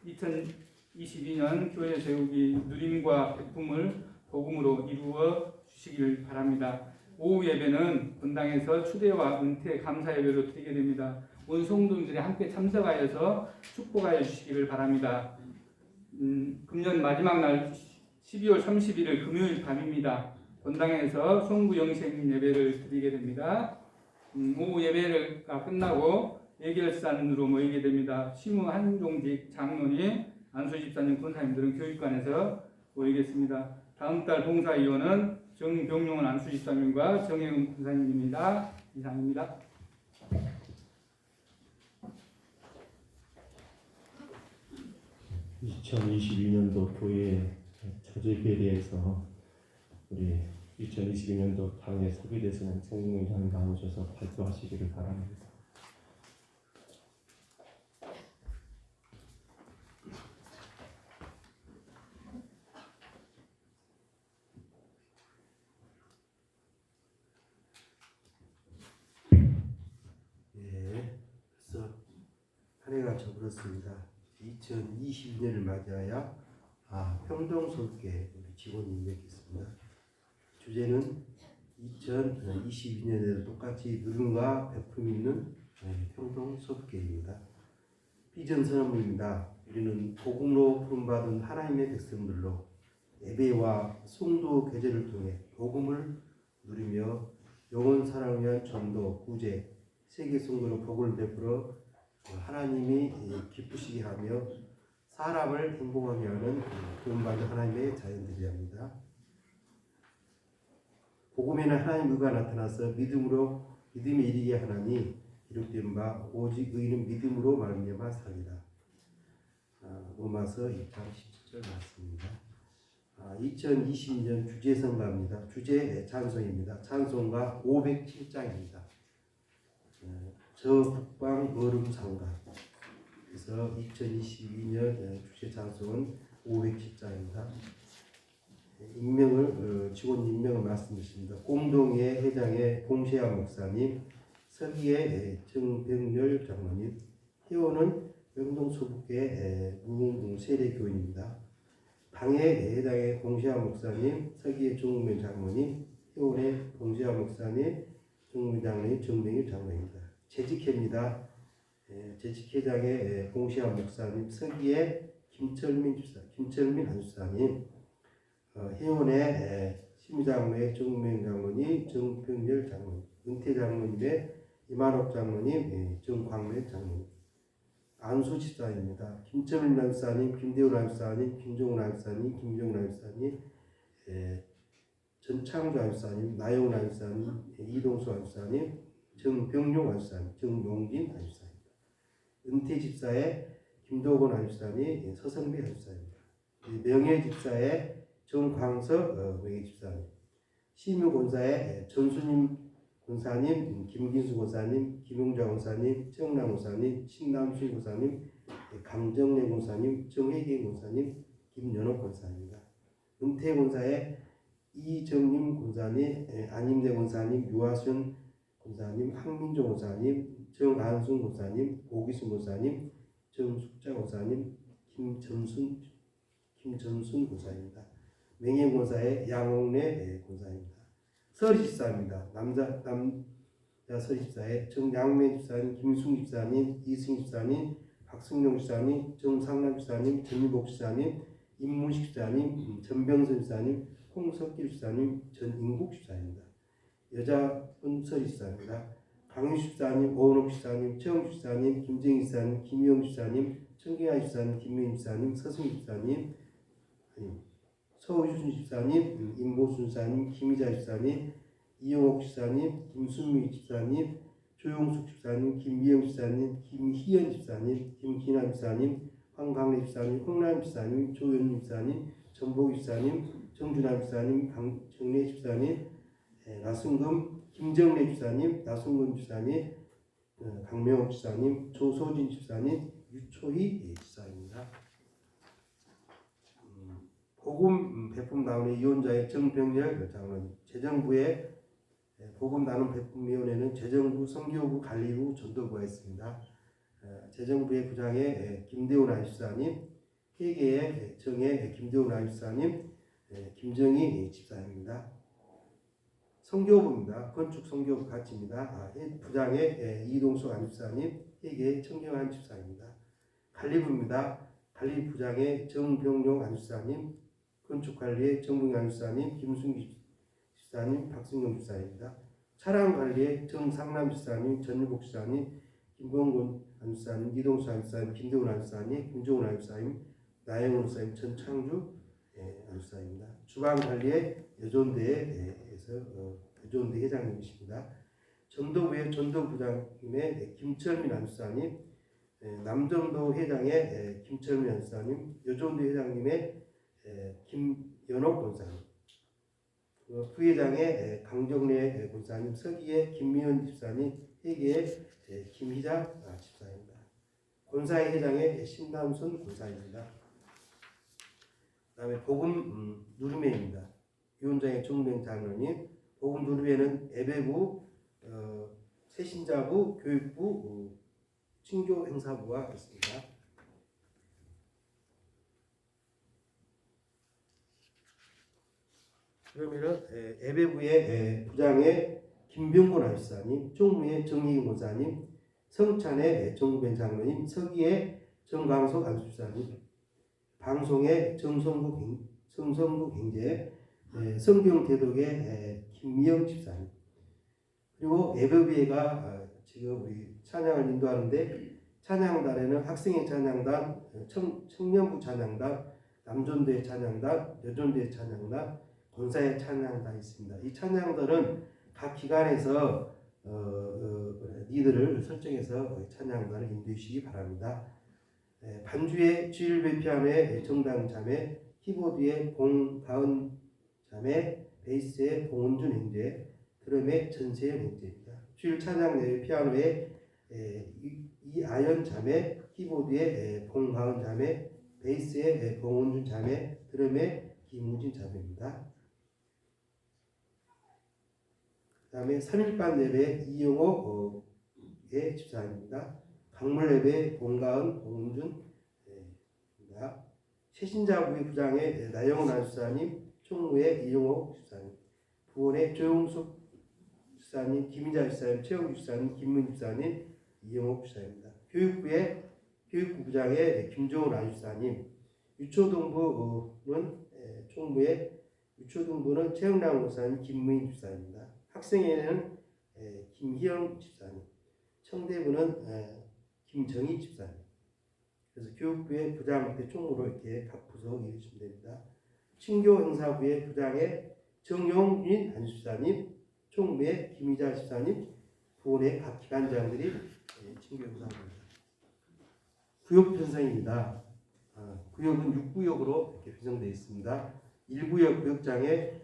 2022년 교회 세우기 누림과 기쁨을 복음으로 이루어 주시길 바랍니다. 오후 예배는 본당에서 추대와 은퇴 감사 예배로 드리게 됩니다. 온 성도들이 함께 참석하여서 축복하여 주시기를 바랍니다. 금년 마지막 날 12월 31일 금요일 밤입니다. 본당에서 송구 영생 예배를 드리게 됩니다. 오후 예배가 끝나고 예결산으로 모이게 됩니다. 시무 한종직 장로님, 안수집사님, 권사님들은 교육관에서 모이겠습니다. 다음 달 봉사위원은 정병용은 안수집사님과 정혜은 권사님입니다. 이상입니다. (2022년도) 교회 저주기에 대해서 우리 2022년도 당의 서기대에서는 성령이 나오셔서 발표하시기를 바랍니다. 그렇습니다. 2022년을 맞이하여 평동설교회 우리 직원이 뵙겠습니다. 주제는 2022년에도 똑같이 누름과 베품 있는 평동설교회입니다. 비전 선언문입니다. 우리는 복음으로 부름받은 하나님의 백성들로 예배와 성도 교제를 통해 복음을 누리며 영혼 사랑을 위한 전도, 구제, 세계 선교로 복을 베풀어 하나님이 기쁘시게 하며 사람을 행복하게 하는 구원받은 하나님의 자녀들이야 합니다. 복음에는 하나님 의가 나타나서 믿음에 이르게 하나니 기록된 바 오직 의인은 믿음으로 말미암아 살리라. 로마서 2장 17절 말씀입니다. 2022년 주제 선가입니다. 주제 찬송입니다. 찬송가 507장입니다. 저 북방 얼음 상가. 그래서 2022년 주제 찬송은 507장입니다. 직원 임명을 말씀드렸습니다. 공동회 회장의 봉세아 목사님, 서기의 정병렬 장로님, 회원은 명동소북회 무궁세례교인입니다. 방해 회장의 봉세아 목사님, 서기의 정우면 장로님, 회원의 봉세아 목사님, 정우면 장로님, 정병일 장로입니다. 재직회입니다. 재직회장의 봉세아 목사님, 서기의 김철민 안수사님, 회원의 심장로의 정우면 장로님, 정병렬 장로님, 은퇴 장로님의 이만옥 장로님, 정광래 장로님, 안수 집사입니다. 김철민 안수사님, 김대훈 안수사님, 김종훈 안수사님, 김종훈 안수사님, 전창주 안수사님, 나영훈 안수사님, 이동수 안수사님, 정병용 안수사님, 정용진 안수사입니다. 은퇴 집사의 김도건 안수사님, 서성배 안수사입니다. 명예 집사의 정광석 명예 집사님, 심유 권사의 전수님 권사님, 김긴수 권사님, 김용자 권사님, 정남 권사님, 신남순 권사님, 강정래 권사님, 정혜기 권사님, 김연옥 권사입니다. 은퇴 권사의 이정림 권사님, 안임대 권사님, 유아순 권사님, 황민종 권사님, 정한순 권사님, 오기순 권사님, 정숙자 권사님, 김전순 권사입니다. 맹행 권사의 양홍래 권사입니다. 서리집사입니다. 남자 서리집사의 정양매 집사님, 김승 집사님, 이승 집사님, 박승용 집사님, 정상남 집사님, 전유복 집사님, 임문식 집사님, 전병선 집사님, 홍석길 집사님, 전인국 집사입니다. 여자분 서리집사입니다. 강윤 집사님, 오은옥 집사님, 최영 집사님, 김정희 집사님, 김희영 집사님, 청경아 집사님, 김민 집사님, 서승 집사님, 서우준 집사님, 임보순 집사님, 김희자 집사님, 이영옥 집사님, 김순미 집사님, 조용숙 집사님, 김미영 집사님, 김희연 집사님, 김기남 집사님, 황강래 집사님, 홍남 집사님, 조현님 집사님, 전복 집사님, 정준하 집사님, 강정래 집사님, 나순금, 김정래 집사님, 나순금 집사님, 강명옥 집사님, 조소진 집사님, 유초희 집사입니다. 복음 배품 나눔의 위원장의 정병렬 장로님, 재정부의 복음 나눔 배품위원회는 재정부, 선교부, 관리부, 전도부가 있습니다. 재정부의 부장의 김대훈 안집사님, 회계의 정의 김대훈 안집사님, 김정희 집사입니다. 선교부입니다. 건축 선교부 가치입니다. 부장의 이동수 안집사님, 회계의 청경한 집사입니다. 관리부입니다. 관리부장의 정병용 안집사님, 건축관리의 정봉 안집사님, 김순기 집사님, 박승용 집사입니다. 차량관리의 정상남 집사님, 전유복 집사님, 김봉곤 안집사님, 이동수 안집사님, 김대훈 안집사님, 김종훈 안집사님, 나영훈 집사님, 전창주 안집사입니다. 주방관리의 여존대에서 여존대 회장님이십니다. 전도부의 전도부장님의 김철민 안집사님, 남전도 회장의 김철민 안집사님, 여존대 회장님의 김연옥 권사님, 부회장의 강정래 권사님, 서기의 김미연 집사님, 회계의 김희자 집사입니다. 권사회 회장의 신남순 권사입니다. 그 다음에 복음 누르메입니다. 위원장의 정명 장로님, 복음 누르메는 예배부, 새신자부, 교육부, 친교 행사부가 있습니다. 그러면은 예배부의 부장의 김병곤 안수사님, 총무의 정희경 권사님, 성찬의 정ben 장로님, 서기의 정광석 안수사님, 방송의 정성국 경제, 성경대독의 김미영 집사님, 그리고 예배부회가 지금 우리 찬양을 인도하는데 찬양단에는 학생의 찬양단, 청년부 찬양단, 남존대 찬양단, 여존대 찬양단, 권사의 찬양단이 있습니다. 이 찬양단은 각 기관에서 리더를 설정해서 찬양단을 인도해 주시기 바랍니다. 반주의 주일 배피함의 정당 자매, 키보드의 봉가은 자매, 베이스의 봉은준 형제, 드럼의 전세현 형제입니다. 주일 찬양 내외 피아노의 이아연 자매, 키보드의 봉가은 자매, 베이스의 봉은준 자매, 드럼의 김우진 자매입니다. 그 다음에 3일반 예배 이영호의 집사입니다. 강물 예배 봉가은, 봉은준입니다. 새신자부의 부장의 나영훈 안수사님, 총무의 이용호 집사님, 부원의 조용숙 집사님, 김인자 집사님, 최영주 집사님, 김문 집사님, 이용호 집사입니다. 교육부의 교육부 부장의 김종훈 안수사님, 유초동부는 총무의 유초동부는 최영랑 목사님, 김무인 집사입니다. 학생회는 김희영 집사님, 청대부는 김정희 집사님. 그래서 교육부의 부장 밑에 총무로 이렇게 각 부서 이루시면 됩니다. 친교 행사부의 부장의 정용인 안수사님, 총무의 김희자 집사님, 부원의 각 기관장들이 친교 행사부입니다. 구역 편성입니다. 구역은 6구역으로 이렇게 편성되어 있습니다. 1구역 구역장의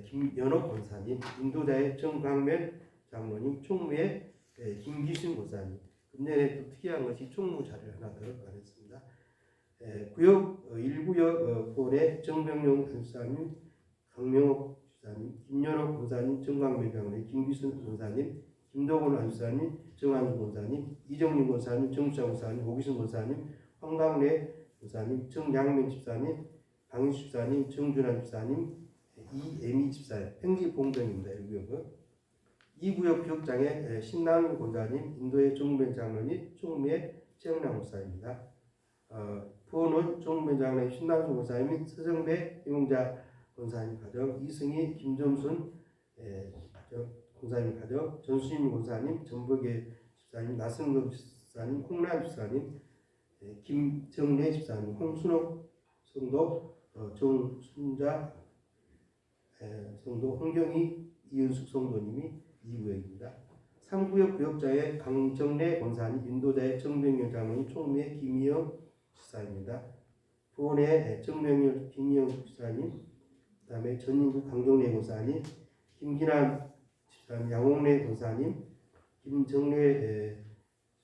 김연옥 권사님, 인도자의 정광면 장로님, 총무의 김기순 권사님. 금년에 또 특이한 것이 총무 자료를 하나 더 마련했습니다. 구역 1구역 부원의 정병용 권사님, 강명옥 집사님, 김연옥 권사님, 정광면 장로님, 김기순 권사님, 김도곤 안수사님, 정한주 권사님, 이정윤 권사님, 정수자 권사님, 오기순 권사님, 황강래 권사님, 정양면 집사님, 강인수 집사님, 정준환 집사님, 이애미 집사님, 행기봉정입니다. 1구역은. 2구역 기억장의 신나는 권사님, 인도의 정ben 장로님, 총무의 최영남 목사입니다. 부원은 정ben 장로님, 신난수 권사님, 서정배 이용자 권사님 가정, 이승희, 김점순 권사님 가정, 전수임 권사님, 전복의 집사님, 나승급 집사님, 홍란 집사님, 김정래 집사님, 홍순옥 성도, 정순자 성도, 홍경희, 이은숙 성도님이 2구역입니다. 3구역 구역자의 강정래 권사님, 인도자의 정병열 장로님, 총무의 김희영 집사입니다. 부원의 정병열 김희영 집사님, 그 다음에 전인구 강정래 권사님, 김기남 집사님, 양홍래 권사님, 김정래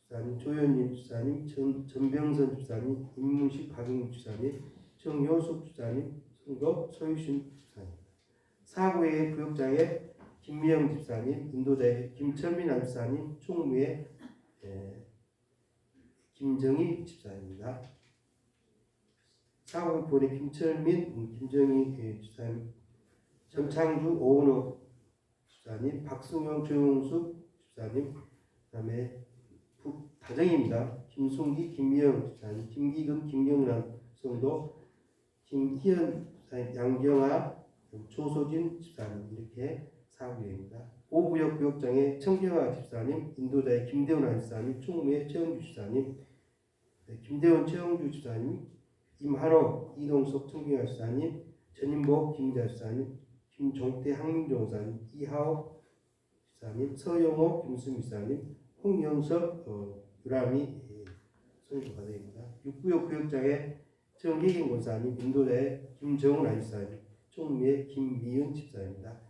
집사님, 조현님 집사님, 전병선 집사님, 임문식 박용국 집사님, 정효숙 집사님, 성도 소유신 집사님. 4구의 구역장의 김미영 집사님, 인도자의 김철민 안수사님, 총무의 김정희 집사입니다. 4구 부원의 김철민, 김정희 집사님, 전창주, 오은옥 집사님, 박승영, 조용숙 집사님, 그 다음에 북다정입니다. 김순기, 김미영 집사님, 김기근, 김경란 성도, 김희연 집사님, 양경아, 조소진 집사님, 이렇게 4구역입니다. 5구역 구역장의 청경아 집사님, 인도자의 김대훈 집사님, 총무의 최영주 집사님, 김대훈 최영주 집사님, 임한옥 이동석 청경아 집사님, 전인복 김자 집사님, 김종태 항민종 집사님, 이하옥 집사님, 서영호 김수미 집사님, 홍영석 유람이 성도가 됩니다. 6구역 구역장의 정혜경 권사님, 인도자의 김정훈 집사님, 총무의 김미은 집사입니다.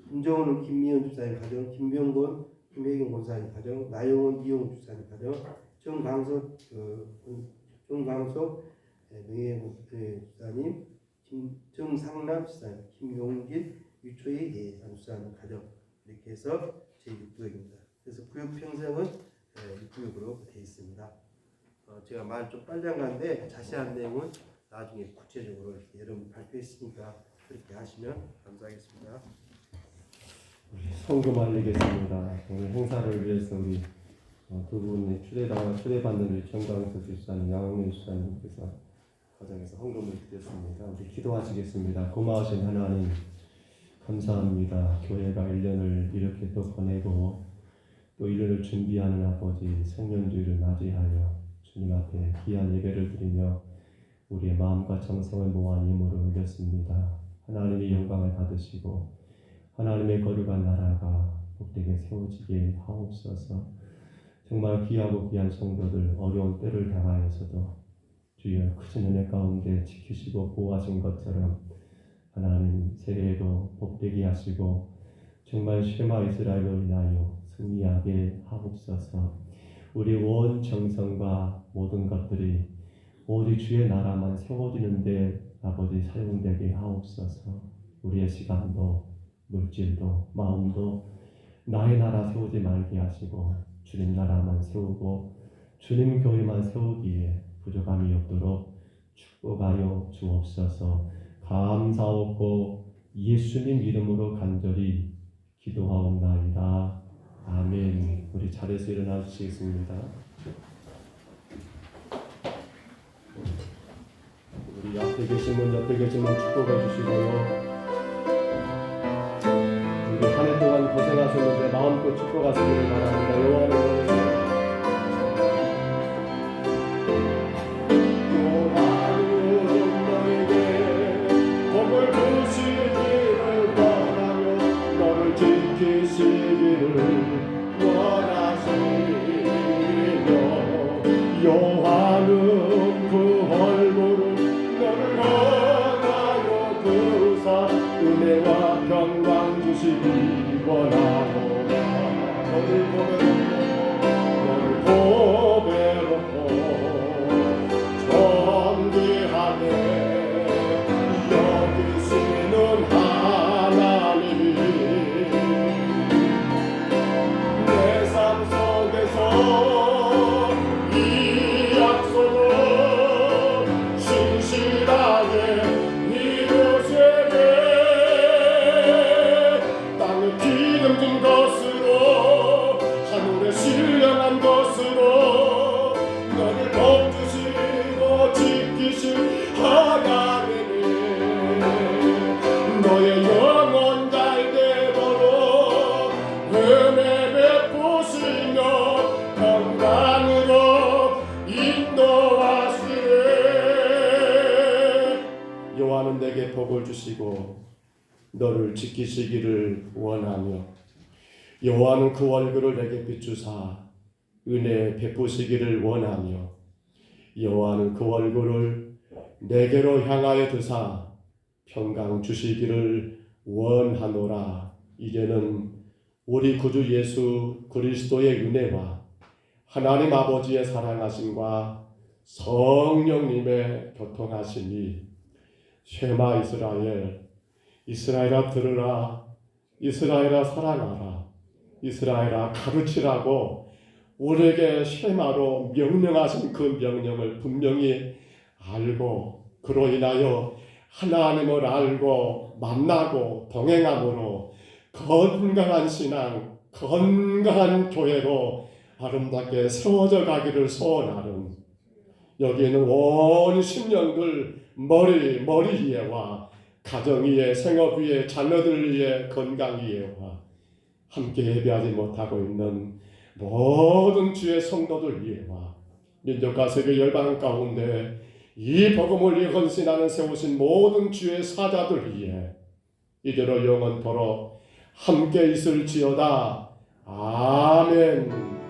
김정훈은 김미연 집사님 가정, 김병곤, 김혜경 권사님 가정, 나영원, 이용우 집사님 가정, 정광석 명예권 집사님, 정상남 집사님, 김용길, 유초희 안수사님 가정, 이렇게 해서 제6구역입니다. 그래서 구역 편성은 6구역으로 되어 있습니다. 제가 말 좀 빨리 한 건데 자세한 내용은 나중에 구체적으로 이렇게 여러분 발표했으니까 그렇게 하시면 감사하겠습니다. 성금 알리겠습니다. 오늘 행사를 위해서 우리 두 분이 초대받는 우리 정강석 집사님, 양홍래 집사님께서 과정에서 헌금을 드렸습니다. 우리 기도하시겠습니다. 고마우신 하나님 감사합니다. 교회가 1년을 이렇게 또 보내고 또 1년을 준비하는 아버지 생년주일을 맞이하여 주님 앞에 귀한 예배를 드리며 우리의 마음과 정성을 모아 예물을 올렸습니다. 하나님의 영광을 받으시고 하나님의 거룩한 나라가 복되게 세워지게 하옵소서. 정말 귀하고 귀한 성도들 어려운 때를 당하여서도 주여 크신 은혜 가운데 지키시고 보호하신 것처럼 하나님 새해에도 복되게 하시고 정말 쉐마 이스라엘을 인하여 승리하게 하옵소서. 우리 온 정성과 모든 것들이 오직 주의 나라만 세워지는데 아버지 사용되게 하옵소서. 우리의 시간도 물질도 마음도 나의 나라 세우지 말게 하시고 주님 나라만 세우고 주님 교회만 세우기에 부족함이 없도록 축복하여 주옵소서. 감사하고 예수님 이름으로 간절히 기도하옵나이다. 아멘. 우리 자리에서 일어나 주시겠습니다. 우리 앞에 계신 분 옆에 계신 분 축복해 주시고요. 우리 한 해 동안 고생하셨는데 마음껏 축복하시기를 바랍니다. 요한은 너에게 복을 주시기를 원하며 너를 지키시기를 원하시며 요한은 그 얼굴을 너를 원하여 그사 은혜와 평강 주시기 원하노라. 너를 보배롭고 존귀하네 여기시는 하나님이 내 삶 속에서 이 약속을 신실하게 이루시네. 땅에 기름진 것으로 하늘에 신령한 것으로 너를 복주시고 지키실 하나님이 너의 영혼 잘 되도록 은혜 베푸시며 건강으로 인도하시네. 여호와는 내게 복을 주시고 너를 지키시기를 원하며 여호와는 그 얼굴을 내게 비추사 은혜 베푸시기를 원하며 여호와는 그 얼굴을 내게로 향하여 드사 평강 주시기를 원하노라. 이제는 우리 구주 예수 그리스도의 은혜와 하나님 아버지의 사랑하심과 성령님의 교통하심이 쉐마 이스라엘아 들으라, 이스라엘아 사랑하라, 이스라엘아 가르치라고 우리에게 쉐마로 명령하신 그 명령을 분명히 알고 그로 인하여 하나님을 알고 만나고 동행함으로 건강한 신앙, 건강한 교회로 아름답게 세워져 가기를 소원하는 여기에는 온 심령들 머리 위에와 가정 위에 생업 위에 자녀들 위에 건강 위에와 함께 예배하지 못하고 있는 모든 주의 성도들 위에와 민족과 세계 열방 가운데 이 복음을 위해 헌신하는 세우신 모든 주의 사자들 위해 이대로 영원토록 함께 있을지어다. 아멘.